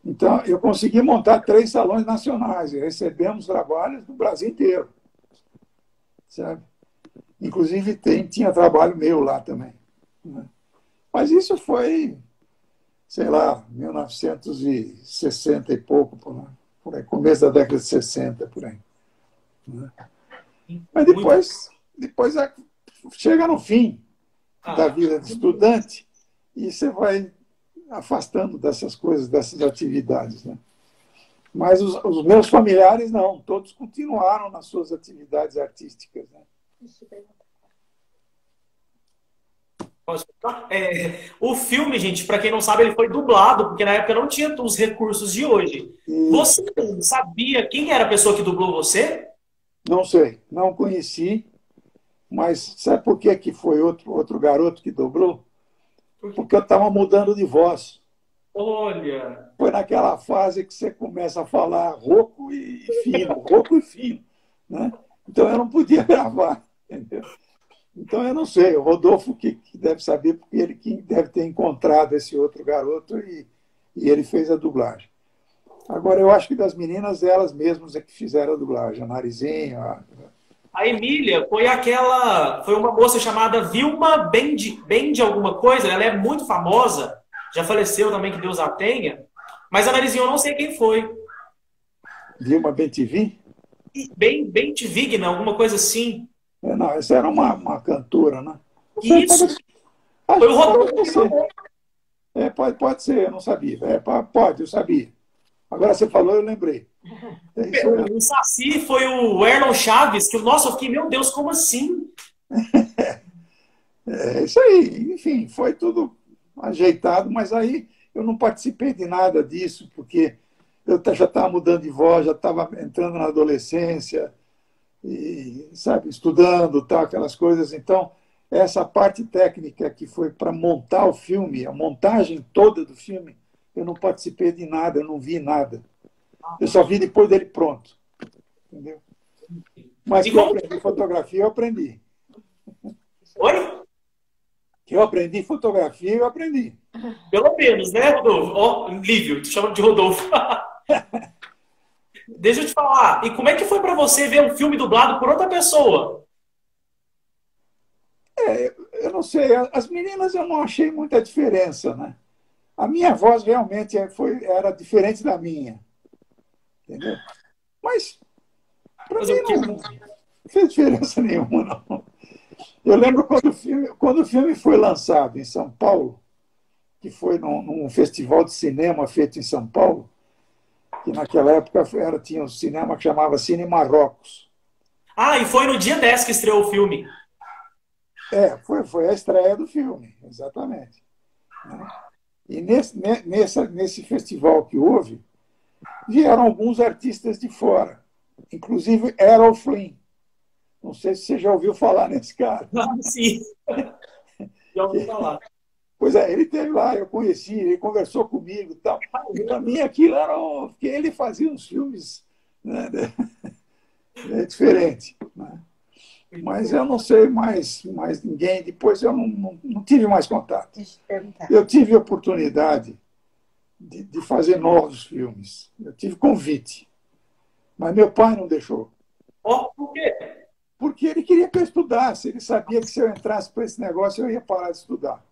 Então, eu consegui montar 3 salões nacionais, e recebemos trabalhos do Brasil inteiro, sabe? Inclusive, tinha trabalho meu lá também, né? Mas isso foi, sei lá, 1960 e pouco, por aí, começo da década de 60, por aí, né? Mas depois chega no fim da vida de estudante e você vai afastando dessas coisas, dessas atividades, né? Mas os meus familiares não, todos continuaram nas suas atividades artísticas, né? O filme, gente, para quem não sabe, ele foi dublado, porque na época não tinha os recursos de hoje. Você sabia quem era a pessoa que dublou você? Não sei, não conheci, mas sabe por que foi outro garoto que dublou? Porque eu estava mudando de voz. Olha! Foi naquela fase que você começa a falar rouco e fino, né? Então eu não podia gravar, entendeu? Então eu não sei, o Rodolfo que deve saber, porque ele que deve ter encontrado esse outro garoto e ele fez a dublagem. Agora, eu acho que das meninas, elas mesmas é que fizeram a dublagem, a Narizinho. A Emília foi uma moça chamada Vilma Bend alguma coisa, ela é muito famosa, já faleceu também, que Deus a tenha, mas a Narizinho eu não sei quem foi. Vilma Bentivi? Bentivigna, alguma coisa assim. Não, essa era uma cantora, né? Isso, foi o Rodolfo. Pode ser, eu não sabia. Pode, eu sabia. Agora você falou, eu lembrei. O Saci foi o Erlon Chaves, que, nossa, eu fiquei, meu Deus, como assim? É isso aí. Enfim, foi tudo ajeitado, mas aí eu não participei de nada disso, porque eu já estava mudando de voz, já estava entrando na adolescência, e, sabe, estudando, tal, aquelas coisas. Então, essa parte técnica que foi para montar o filme, a montagem toda do filme, eu não participei de nada, eu não vi nada. Eu só vi depois dele pronto. Entendeu? Mas que eu aprendi fotografia, eu aprendi. Oi? Que eu aprendi fotografia, eu aprendi. Pelo menos, né, Rodolfo? Ó, Lívio, te chamo de Rodolfo. Deixa eu te falar, e como é que foi para você ver um filme dublado por outra pessoa? Eu não sei, as meninas eu não achei muita diferença, né? A minha voz realmente era diferente da minha. Entendeu? Mas, para mim, não fez diferença nenhuma, não. Eu lembro quando o filme foi lançado em São Paulo, que foi num festival de cinema feito em São Paulo, que naquela época tinha um cinema que chamava Cine Marrocos. Ah, e foi no dia 10 que estreou o filme. Foi a estreia do filme, exatamente. E nesse festival que houve, vieram alguns artistas de fora, inclusive Errol Flynn. Não sei se você já ouviu falar nesse cara. Sim, já ouvi falar. Pois é, ele esteve lá, eu conheci, ele conversou comigo e tal. E para mim aquilo era. Porque ele fazia uns filmes, né, diferentes. Né? Mas eu não sei mais ninguém. Depois eu não tive mais contato. Deixa eu te perguntar. Eu tive a oportunidade de fazer novos filmes. Eu tive convite. Mas meu pai não deixou. Oh, por quê? Porque ele queria que eu estudasse. Ele sabia que se eu entrasse para esse negócio, eu ia parar de estudar.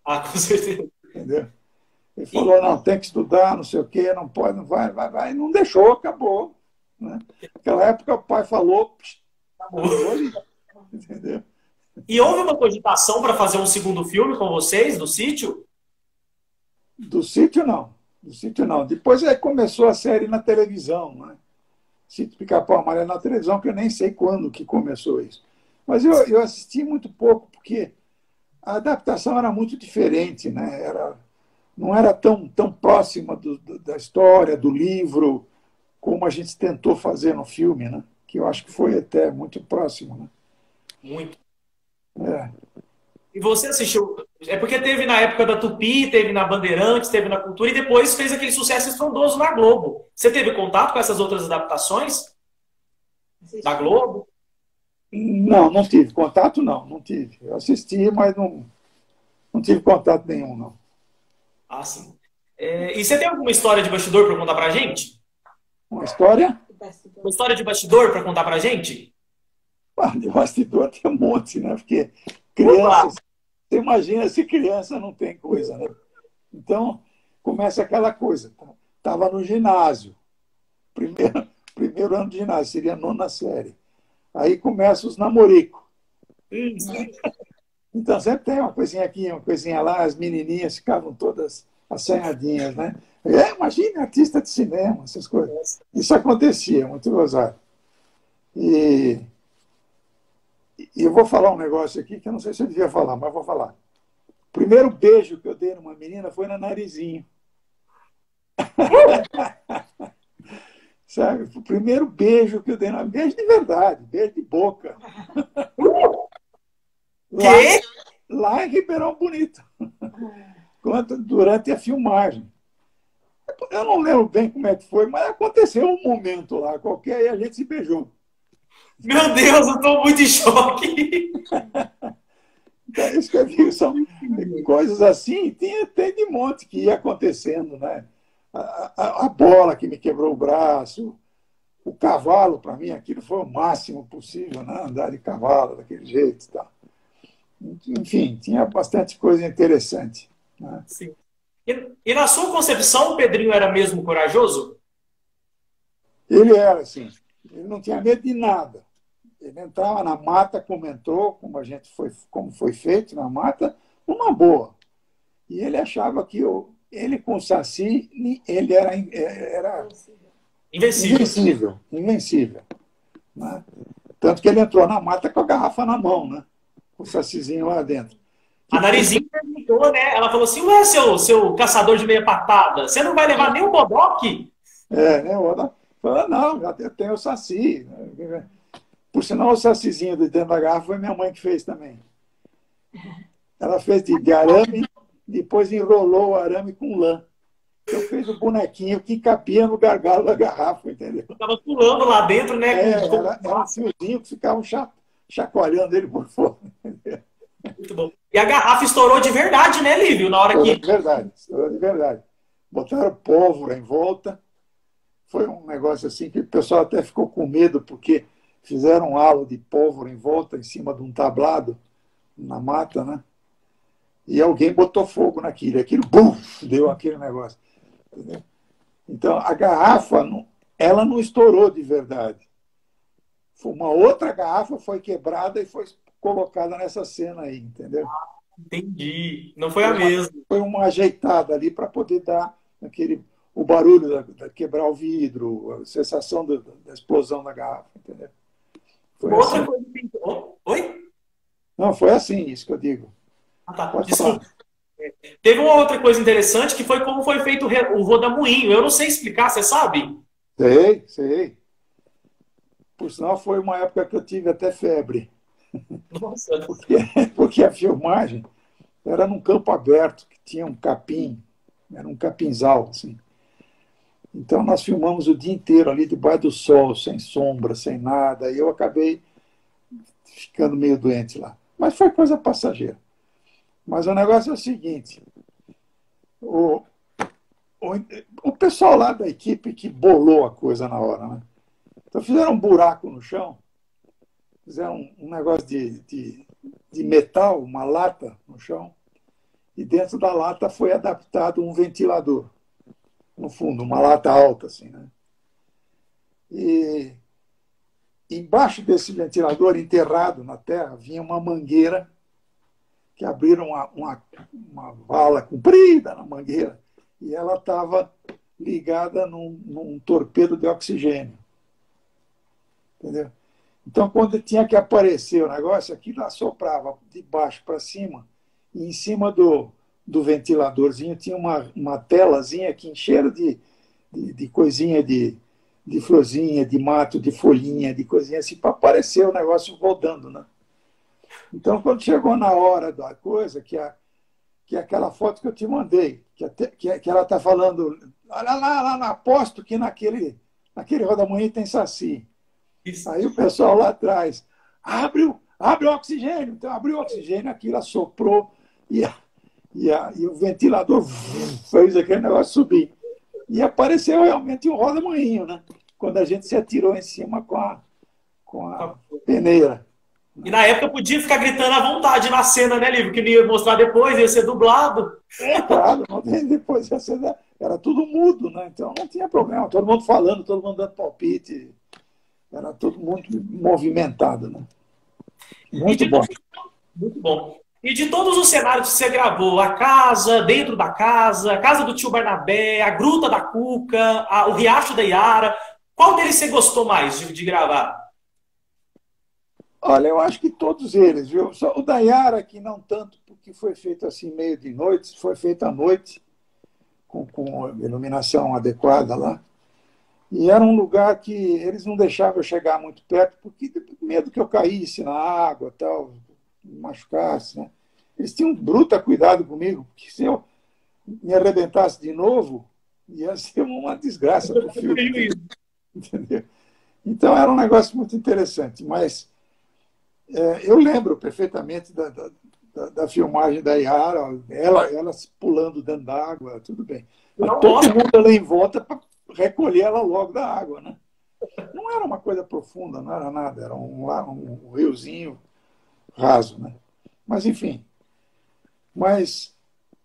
Ah, com certeza. Entendeu? Ele falou, não, tem que estudar, não sei o quê, não pode, não vai. E não deixou, acabou. Né? Naquela época o pai falou, acabou. Entendeu? E houve uma cogitação para fazer um segundo filme com vocês, do Sítio? Do Sítio, não. Do Sítio, não. Depois aí começou a série na televisão, né? Sítio Pica-Pau Amarelo na televisão, que eu nem sei quando que começou isso. Mas eu assisti muito pouco, porque a adaptação era muito diferente, né? não era tão próxima da história, do livro, como a gente tentou fazer no filme, né? Que eu acho que foi até muito próximo. Né? Muito. É. E você assistiu? É porque teve na época da Tupi, teve na Bandeirantes, teve na Cultura e depois fez aquele sucesso estrondoso na Globo. Você teve contato com essas outras adaptações da Globo? Não, não tive. Contato, não tive. Eu assisti, mas não tive contato nenhum, não. Ah, sim. E você tem alguma história de bastidor para contar pra gente? Uma história? Uma história de bastidor para contar pra gente? De bastidor tem um monte, né? Porque Opa! crianças, você imagina se criança não tem coisa, né? Então, começa aquela coisa. Estava no ginásio, primeiro ano de ginásio, seria a nona série. Aí começa os namoricos. Isso. Então, sempre tem uma coisinha aqui, uma coisinha lá, as menininhas ficavam todas assanhadinhas, né? Imagina artista de cinema, essas coisas. Isso acontecia, muito gozado. E eu vou falar um negócio aqui que eu não sei se eu devia falar, mas vou falar. O primeiro beijo que eu dei numa menina foi na narizinho. Sabe? O primeiro beijo que eu dei, beijo de verdade, beijo de boca. Lá, Quê? lá em Ribeirão Bonito, durante a filmagem. Eu não lembro bem como é que foi, mas aconteceu um momento lá qualquer e a gente se beijou. Meu Deus, eu tô muito em choque. Então, isso que eu digo, são coisas assim, tem de monte que ia acontecendo, né? A bola que me quebrou o braço, o cavalo, para mim, aquilo foi o máximo possível, né? Andar de cavalo daquele jeito e tal. Enfim, tinha bastante coisa interessante. Né? Sim. E na sua concepção, o Pedrinho era mesmo corajoso? Ele era assim, ele não tinha medo de nada. Ele entrava na mata, comentou como foi feito na mata, uma boa. E ele achava que ele com o Saci, ele era Invencível. invencível, invencível. Né? Tanto que ele entrou na mata com a garrafa na mão, né? Com o Sacizinho lá dentro. A Narizinho perguntou, né? Ela falou assim: ué, seu caçador de meia patada, você não vai levar nem um bodoque? Né? O outro falou, não, já tem o Saci. Né? Por sinal, o Sacizinho de dentro da garrafa foi minha mãe que fez também. Ela fez de arame, depois enrolou o arame com lã. Então fez o bonequinho que cabia no gargalo da garrafa, entendeu? Eu tava pulando lá dentro, né? Era um fiozinho que ficava chacoalhando ele por fora. Muito bom. E a garrafa estourou de verdade, né, Lívio? Na hora que. Estourou de verdade. Botaram pólvora em volta. Foi um negócio assim que o pessoal até ficou com medo, porque fizeram um halo de pólvora em volta, em cima de um tablado, na mata, né? E alguém botou fogo naquilo. Aquilo, bum, deu aquele negócio. Entendeu? Então, a garrafa, ela não estourou de verdade. Uma outra garrafa foi quebrada e foi colocada nessa cena aí, entendeu? Entendi. Não foi a mesma. Foi uma ajeitada ali para poder dar o barulho da quebrar o vidro, a sensação da explosão da garrafa, entendeu? Foi Outra assim. coisa que. Oi? Não, foi assim, isso que eu digo. Ah, tá. Pode falar. Desculpa. Teve uma outra coisa interessante que foi como foi feito o rodamuinho. Eu não sei explicar, você sabe? Sei, sei. Por sinal, foi uma época que eu tive até febre. Nossa. Porque a filmagem era num campo aberto, que tinha um capim, era um capinzal, assim. Então, nós filmamos o dia inteiro ali debaixo do sol, sem sombra, sem nada, e eu acabei ficando meio doente lá. Mas foi coisa passageira. Mas o negócio é o seguinte: o, o, o pessoal lá da equipe que bolou a coisa na hora, né? Então, fizeram um buraco no chão, fizeram um negócio de metal, uma lata no chão, e dentro da lata foi adaptado um ventilador, no fundo, uma lata alta, assim, né? E embaixo desse ventilador, enterrado na terra, vinha uma mangueira, que abriram uma vala comprida na mangueira, e ela estava ligada num torpedo de oxigênio. Entendeu? Então, quando tinha que aparecer o negócio, aquilo assoprava de baixo para cima, e em cima do ventiladorzinho tinha uma telazinha que encheram de coisinha de florzinha, de mato, de folhinha, de coisinha assim, para aparecer o negócio rodando, né? Então, quando chegou na hora da coisa, que é aquela foto que eu te mandei, que ela está falando, olha lá, aposto que naquele rodamuinho tem saci. Isso. Aí o pessoal lá atrás, abre o oxigênio. Então, abriu o oxigênio, aquilo assoprou e o ventilador fez aquele negócio subir. E apareceu realmente um roda-moinho, né? Quando a gente se atirou em cima com a peneira. E na época podia ficar gritando à vontade na cena, né, Lívio? Que não ia mostrar depois, ia ser dublado. Claro, depois era tudo mudo, né? Então não tinha problema. Todo mundo falando, todo mundo dando palpite. Era todo muito movimentado, né? Muito bom. Muito bom. E de todos os cenários que você gravou, a casa, dentro da casa, a casa do tio Barnabé, a Gruta da Cuca, o Riacho da Iara, qual deles você gostou mais de gravar? Olha, eu acho que todos eles, viu? Só o da Iara, que não tanto, porque foi feito assim meio de noite, foi feito à noite, com iluminação adequada lá. E era um lugar que eles não deixavam eu chegar muito perto, porque medo que eu caísse na água, tal, me machucasse, né? Eles tinham um bruta cuidado comigo, porque se eu me arrebentasse de novo, ia ser uma desgraça para o filme. Entendeu? Então era um negócio muito interessante, mas eu lembro perfeitamente da filmagem da Yara, ela pulando dentro d'água, tudo bem. Mas todo mundo ali em volta para recolher ela logo da água, né? Não era uma coisa profunda, não era nada, era um riozinho raso, né? Mas, enfim. Mas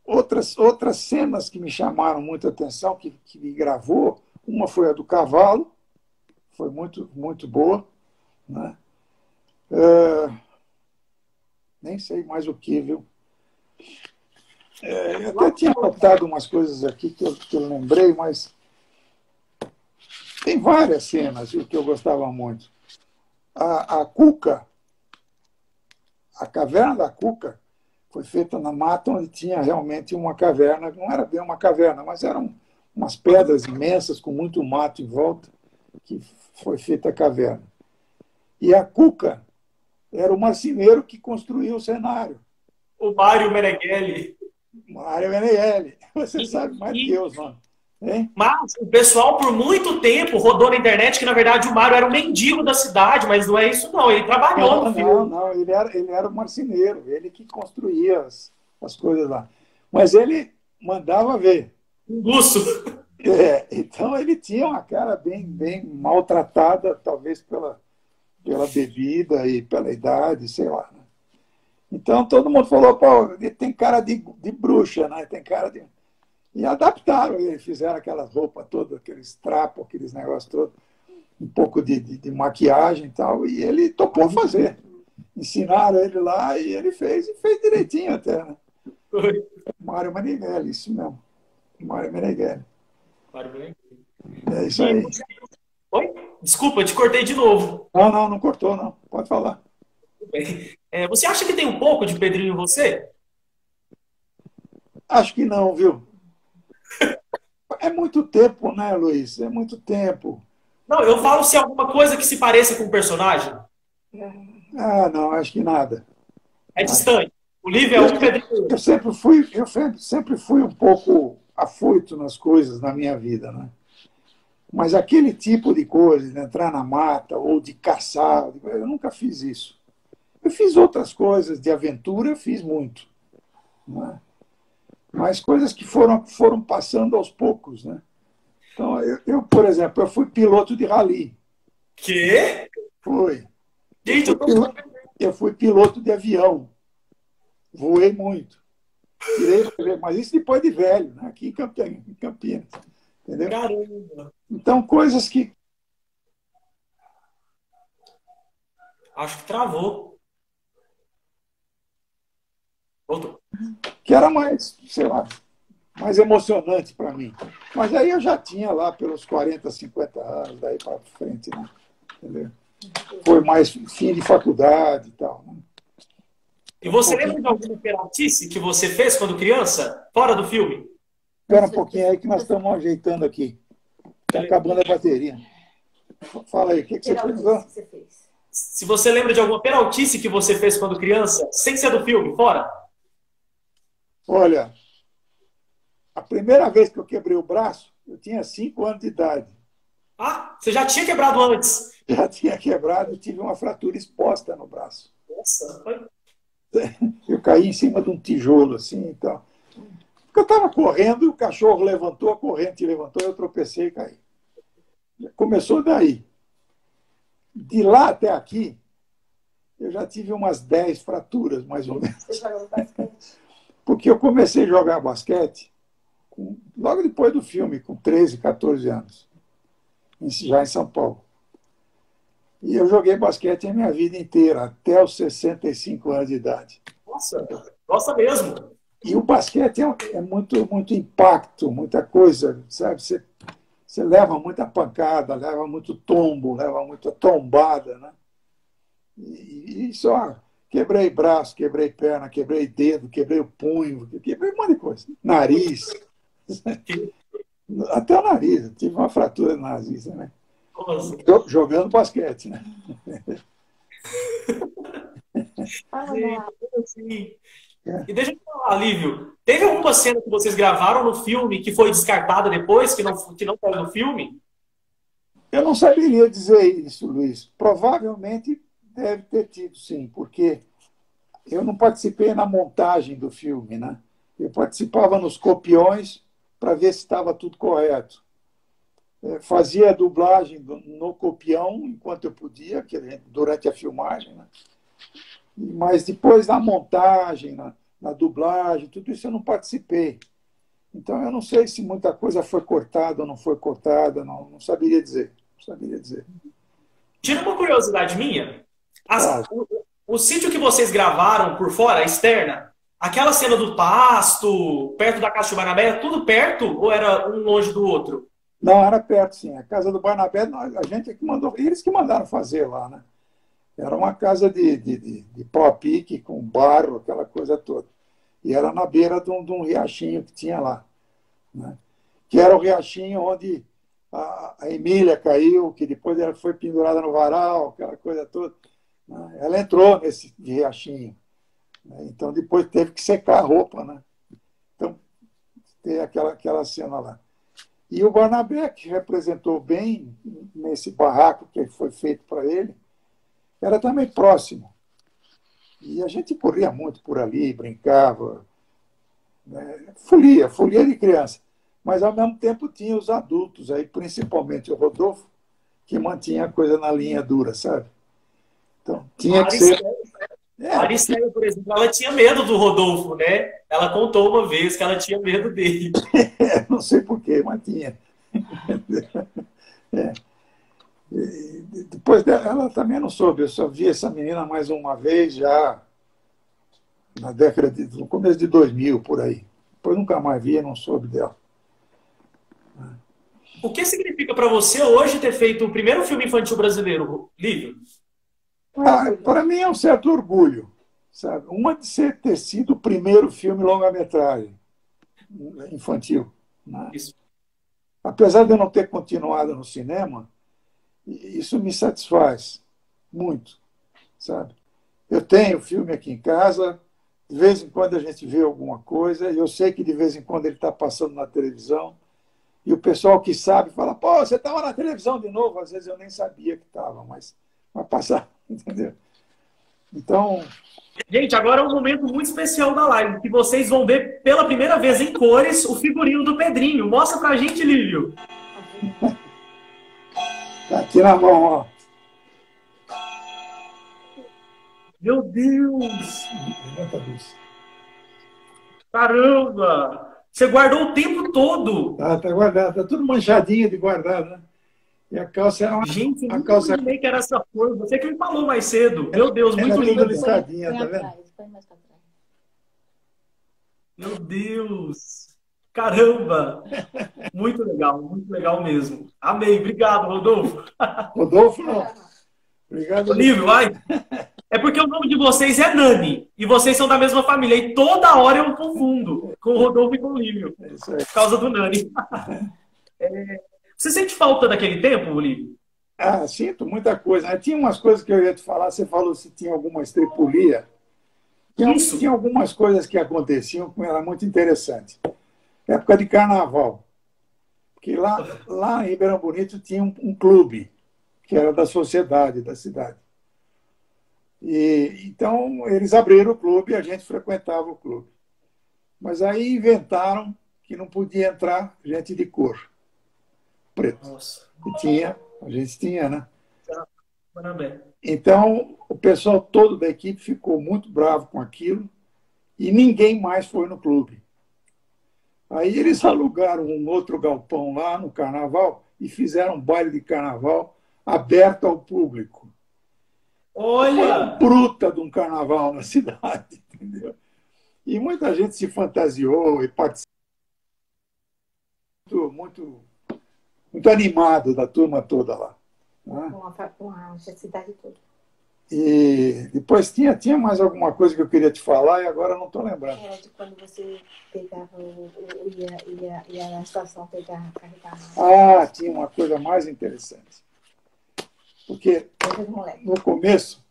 outras cenas que me chamaram muita atenção, que me gravou, uma foi a do cavalo, foi muito, muito boa, né? Nem sei mais o que, viu? Eu até tinha anotado umas coisas aqui que eu lembrei, mas tem várias cenas que eu gostava muito. A Cuca, a caverna da Cuca, foi feita na mata onde tinha realmente uma caverna. Não era bem uma caverna, mas eram umas pedras imensas com muito mato em volta, que foi feita a caverna. E a Cuca era o marceneiro que construiu o cenário. O Mário Meneghelli. Mário Meneghelli. Você sabe mais que eu, mano. Hein? Mas o pessoal, por muito tempo, rodou na internet que, na verdade, o Mário era o mendigo da cidade, mas não é isso, não. Ele trabalhou no filme. Não. Ele era o marceneiro, ele que construía as coisas lá. Mas ele mandava ver. Lusso. Então, ele tinha uma cara bem, bem maltratada, talvez pela bebida e pela idade, sei lá. Né? Então, todo mundo falou, pô, ele tem cara de bruxa, né? Tem cara de... E adaptaram ele, fizeram aquelas roupas todas, aqueles trapos, aqueles negócios todos, um pouco de maquiagem e tal, e ele topou fazer. Ensinaram ele lá e ele fez, e fez direitinho até, né? Mário Meneghelli, isso mesmo. Mário Meneghelli. É isso aí. Oi? Desculpa, eu te cortei de novo. Não cortou, não. Pode falar. Você acha que tem um pouco de Pedrinho em você? Acho que não, viu? É muito tempo, né, Luiz? É muito tempo. Não, eu falo se é alguma coisa que se pareça com o personagem. Não, acho que nada. É distante. O Lívio é um Pedrinho. Eu sempre fui um pouco afoito nas coisas na minha vida, né? Mas aquele tipo de coisa, de entrar na mata ou de caçar, eu nunca fiz isso. Eu fiz outras coisas de aventura, eu fiz muito. Né? Mas coisas que foram passando aos poucos, né? Então, por exemplo, eu fui piloto de rally. Quê? Fui. Gente, Eu fui piloto de avião. Voei muito. Mas isso depois de velho, né? Aqui em Campinas. Entendeu? Caramba. Então, coisas que... Acho que travou. Voltou. Que era mais, sei lá, mais emocionante para mim. Mas aí eu já tinha lá pelos 40, 50 anos, daí para frente, né? Entendeu? Foi mais fim de faculdade e tal. Né? E você lembra de alguma peraltice que você fez quando criança, fora do filme? Espera um pouquinho aí que nós estamos ajeitando aqui. Está acabando a bateria. Fala aí, o que você perguntou? Se você lembra de alguma peraltice que você fez quando criança, sem ser do filme, fora? Olha, a primeira vez que eu quebrei o braço, eu tinha 5 anos de idade. Ah, você já tinha quebrado antes. Já tinha quebrado, tive uma fratura exposta no braço. Nossa, foi... Eu caí em cima de um tijolo, assim, então. Porque eu estava correndo e o cachorro levantou, a corrente levantou, eu tropecei e caí. Começou daí. De lá até aqui, eu já tive umas 10 fraturas, mais ou menos. Você jogava basquete? Porque eu comecei a jogar basquete logo depois do filme, com 13, 14 anos, já em São Paulo. E eu joguei basquete a minha vida inteira, até os 65 anos de idade. Nossa, gosta mesmo. E o basquete é muito, muito impacto, muita coisa, sabe? Você leva muita pancada, leva muito tombo, leva muita tombada, né? E só quebrei braço, quebrei perna, quebrei dedo, quebrei o punho, quebrei um monte de coisa. Nariz. Até o nariz. Eu tive uma fratura no nariz, né? Jogando basquete, né? Sim. E deixa eu falar, Lívio, teve alguma cena que vocês gravaram no filme que foi descartada depois, que não saiu no filme? Eu não saberia dizer isso, Luiz. Provavelmente deve ter tido, sim, porque eu não participei na montagem do filme, né? Eu participava nos copiões para ver se estava tudo correto. Fazia a dublagem no copião enquanto eu podia, durante a filmagem, né? Mas depois na montagem, na dublagem, tudo isso eu não participei. Então eu não sei se muita coisa foi cortada ou não foi cortada, não saberia dizer. Não saberia dizer. Tira uma curiosidade minha. O sítio que vocês gravaram por fora, a externa, aquela cena do pasto, perto da casa do Barnabé, era tudo perto ou era um longe do outro? Não, era perto, sim. A casa do Barnabé, a gente é que mandou, eles que mandaram fazer lá, né? Era uma casa de pau a pique, com barro, aquela coisa toda. E era na beira de um riachinho que tinha lá, né? Que era o riachinho onde a Emília caiu, que depois ela foi pendurada no varal, aquela coisa toda. Né? Ela entrou nesse riachinho. Né? Então, depois teve que secar a roupa, né? Então, tem aquela cena lá. E o Barnabé, que representou bem nesse barraco que foi feito para ele, era também próximo. E a gente corria muito por ali, brincava, né? Folia de criança. Mas, ao mesmo tempo, tinha os adultos, aí, principalmente o Rodolfo, que mantinha a coisa na linha dura, sabe? Então, tinha que ser... A Aristela, por exemplo, ela tinha medo do Rodolfo, né? Ela contou uma vez que ela tinha medo dele. Não sei porquê, mas tinha. Depois dela, ela também não soube. Eu só vi essa menina mais uma vez já no começo de 2000, por aí. Depois nunca mais vi, não soube dela. O que significa para você hoje ter feito o primeiro filme infantil brasileiro, Lívio? Para mim é um certo orgulho, sabe? Uma de ter sido o primeiro filme longa-metragem infantil, né? Isso. Apesar de eu não ter continuado no cinema, isso me satisfaz muito, sabe? Eu tenho filme aqui em casa, de vez em quando a gente vê alguma coisa, e eu sei que de vez em quando ele está passando na televisão, e o pessoal que sabe fala, pô, você estava na televisão de novo. Às vezes eu nem sabia que estava, mas vai passar, entendeu? Então... Gente, agora é um momento muito especial da live, que vocês vão ver pela primeira vez em cores o figurino do Pedrinho. Mostra pra gente, Lívio. Tá aqui na mão, ó. Meu Deus! Caramba! Você guardou o tempo todo! Tá guardado, tá tudo manchadinho de guardado, né? E a calça era uma... Gente, eu a não calça... imaginei que era essa cor. Você que me falou mais cedo. Meu Deus, muito lindo. Listadinha, tá vendo? Meu Deus! Caramba! Muito legal mesmo. Amei. Obrigado, Rodolfo. Rodolfo não. Obrigado, Olívio, vai. É porque o nome de vocês é Nani. E vocês são da mesma família. E toda hora eu confundo com o Rodolfo e com o Olívio. é isso aí. Por causa do Nani. Você sente falta daquele tempo, Olívio? Ah, sinto muita coisa, né? Tinha umas coisas que eu ia te falar, você falou se tinha alguma estripulia. Tinha Isso. algumas coisas que aconteciam que era muito interessante. Época de carnaval. Porque lá em Ribeirão Bonito tinha um clube, que era da sociedade da cidade. E, então, eles abriram o clube e a gente frequentava o clube. Mas aí inventaram que não podia entrar gente de cor, preto. Nossa. E tinha, a gente tinha, né? Parabéns. Então, o pessoal todo da equipe ficou muito bravo com aquilo e ninguém mais foi no clube. Aí eles alugaram um outro galpão lá no carnaval e fizeram um baile de carnaval aberto ao público. Foi uma Olha! bruta de um carnaval na cidade, entendeu? E muita gente se fantasiou e participou muito, muito animado da turma toda lá. Né? Com a cidade toda. E depois tinha mais alguma coisa que eu queria te falar e agora não estou lembrando. Era de quando você pegava, ia na estação pegar, carregar. Ah, tinha uma coisa mais interessante. Porque no começo,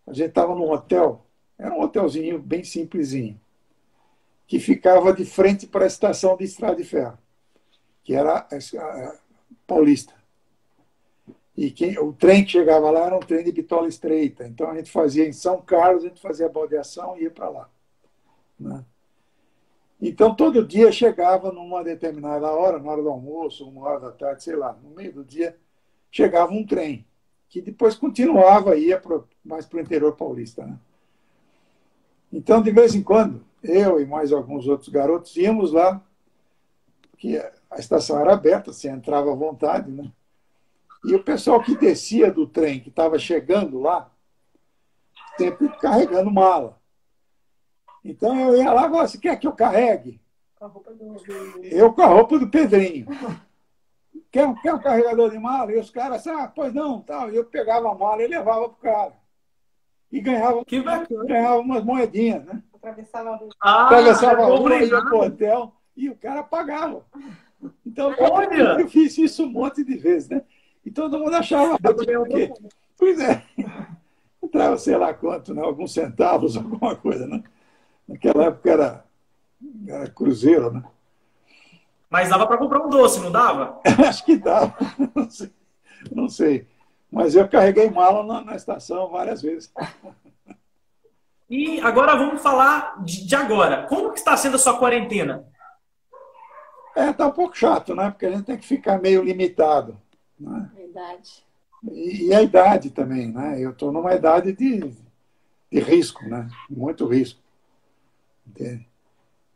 a gente estava num hotel, era um hotelzinho bem simplesinho, que ficava de frente para a estação de estrada de ferro, que era a Paulista. E o trem que chegava lá era um trem de bitola estreita. Então a gente fazia em São Carlos, a gente fazia a baldeação e ia para lá. Né? Então todo dia chegava numa determinada hora, na hora do almoço, 1 hora da tarde, sei lá, no meio do dia, chegava um trem, que depois continuava e ia mais para o interior paulista. Né? Então, de vez em quando, eu e mais alguns outros garotos íamos lá, porque a estação era aberta, você entrava à vontade, né? E o pessoal que descia do trem, que estava chegando lá, sempre carregando mala. Então eu ia lá e falava, você quer que eu carregue? Com a roupa Eu com a roupa do Pedrinho. Quer um carregador de mala? E os caras, pois não, tal. E eu pegava a mala e levava para o cara. E Que bacana. ganhava umas moedinhas, né? Atravessava a rua. Atravessava a eu rua, ia treinado. para o hotel e o cara pagava. Então, Olha! eu fiz isso um monte de vezes, né? E todo mundo achava porque, pois é, entrava sei lá quanto, né? Alguns centavos, alguma coisa, né? Naquela época era cruzeiro, né? Mas dava para comprar um doce, não dava? Acho que dava, não sei. Mas eu carreguei mala na estação várias vezes. E agora vamos falar de agora. Como que está sendo a sua quarentena? Tá um pouco chato, né? Porque a gente tem que ficar meio limitado. Né? Verdade. E a idade também, né? Eu estou numa idade de risco, né? Muito risco. Entende?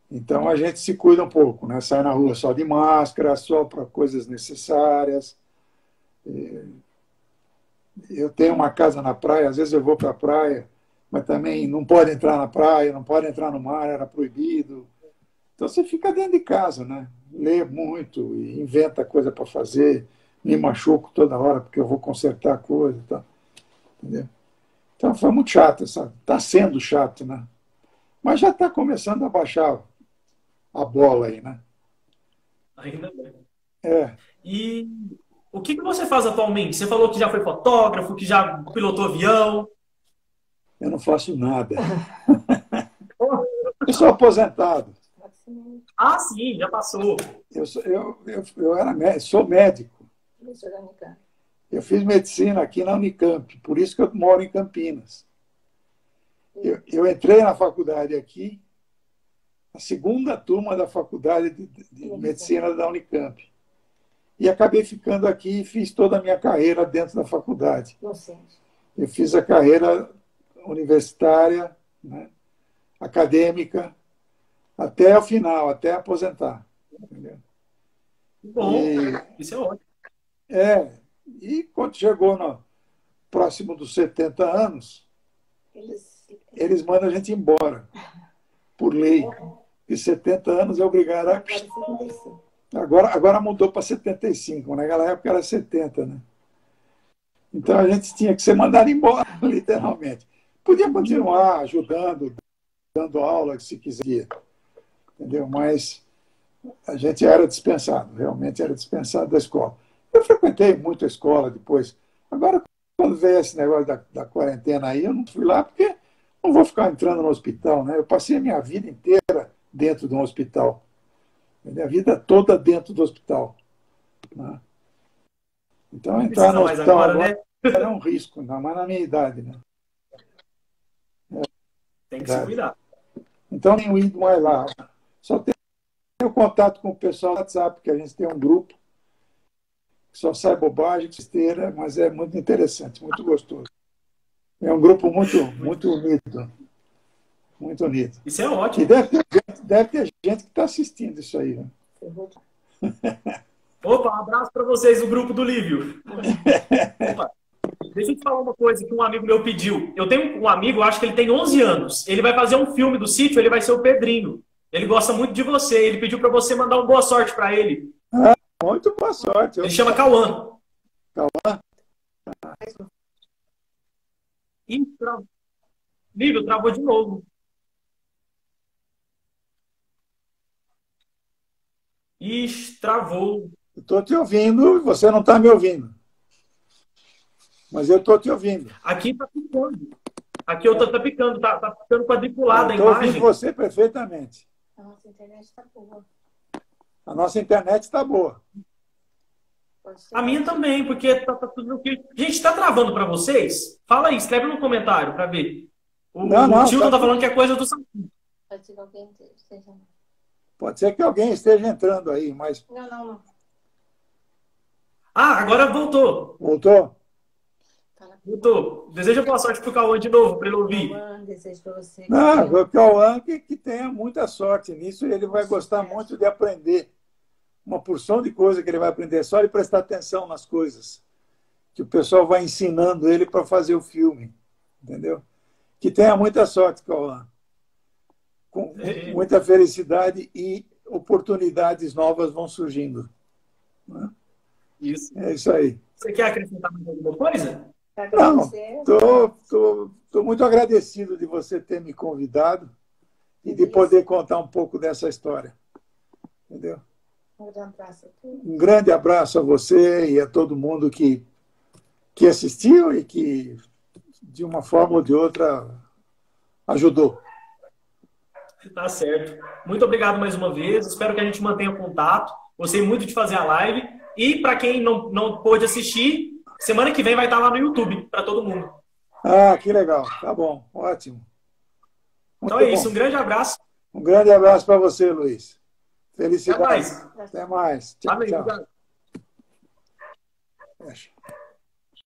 Então a gente se cuida um pouco, né? Sai na rua só de máscara, só para coisas necessárias. Eu tenho uma casa na praia, às vezes eu vou para a praia, mas também não pode entrar na praia, não pode entrar no mar, era proibido. Então você fica dentro de casa, né? Lê muito e inventa coisa para fazer, me machuco toda hora porque eu vou consertar coisa e tal. Entendeu? Então foi muito chato, sabe? Está sendo chato, né? Mas já está começando a baixar a bola aí, né? Ainda bem. É. E o que você faz atualmente? Você falou que já foi fotógrafo, que já pilotou avião. Eu não faço nada. Eu sou aposentado. Ah, sim, já passou. Sou médico. Professor da Unicamp. Eu fiz medicina aqui na Unicamp, por isso que eu moro em Campinas. Eu entrei na faculdade aqui, a segunda turma da faculdade de medicina da Unicamp. E acabei ficando aqui e fiz toda a minha carreira dentro da faculdade. Docente. Eu fiz a carreira universitária, né, acadêmica, até o final, até aposentar. Entendeu? Bom, isso é ótimo. E quando chegou no próximo dos 70 anos, eles mandam a gente embora, por lei. E 70 anos é obrigado a... Agora mudou para 75, naquela época era 70, né? Então a gente tinha que ser mandado embora, literalmente. Podia continuar ajudando, dando aula, se quiser, entendeu? Mas a gente era dispensado, realmente era dispensado da escola. Eu frequentei muito a escola depois. Agora, quando veio esse negócio da quarentena aí, eu não fui lá porque não vou ficar entrando no hospital, né? Eu passei a minha vida inteira dentro de um hospital. A minha vida toda dentro do hospital, né? Então, Não entrar precisa no mais hospital agora, agora né? é um risco, ainda mais na minha idade, né? Tem que se Idade. cuidar. Então, tenho ido mais lá. Só tenho contato com o pessoal do WhatsApp, que a gente tem um grupo que só sai bobagem, besteira, mas é muito interessante, muito gostoso. É um grupo muito unido, muito unido. Isso é E ótimo. deve ter gente que está assistindo isso aí, né? Opa, um abraço para vocês do grupo do Lívio. Opa, deixa eu te falar uma coisa que um amigo meu pediu. Eu tenho um amigo, acho que ele tem 11 anos. Ele vai fazer um filme do sítio, ele vai ser o Pedrinho. Ele gosta muito de você. Ele pediu para você mandar uma boa sorte para ele. Muito boa sorte. Ele chama Cauã. Cauã? Ih, Lívio, travou de novo. Ixi, travou. Estou te ouvindo e você não está me ouvindo. Mas eu estou te ouvindo. Aqui tá picando. Aqui eu tá picando, tá ficando quadriculada a Estou ouvindo imagem. você perfeitamente. A nossa internet está boa. A nossa internet está boa. Pode ser. A minha também, porque tá tudo aqui. Gente, tá travando para vocês? Fala aí, escreve no comentário para ver. O Tilton tá falando que é coisa do Samsung. Pode ser que alguém esteja. Pode ser que alguém esteja entrando aí, mas. Não. Ah, agora voltou. Voltou? Voltou. Deseja boa sorte pro Cauã de novo, para ele ouvir. Desejo para você. Não, o Cauã que tenha muita sorte nisso e ele vai gostar muito de aprender. Uma porção de coisa que ele vai aprender. É só ele prestar atenção nas coisas que o pessoal vai ensinando ele para fazer o filme. Entendeu? Que tenha muita sorte, Cauã. Com muita felicidade e oportunidades novas vão surgindo. Né? Isso. É isso aí. Você quer acrescentar mais alguma coisa? Não, estou muito agradecido de você ter me convidado e de poder contar um pouco dessa história. Entendeu? Um grande abraço a você e a todo mundo que assistiu e que, de uma forma ou de outra, ajudou. Tá certo. Muito obrigado mais uma vez. Espero que a gente mantenha contato. Gostei muito de fazer a live. E para quem não pôde assistir, semana que vem vai estar lá no YouTube para todo mundo. Ah, que legal. Tá bom. Ótimo. Muito então é bom. isso. Um grande abraço. Um grande abraço para você, Luiz. Felicidade. Até mais. Até mais. Tchau, Amém. tchau.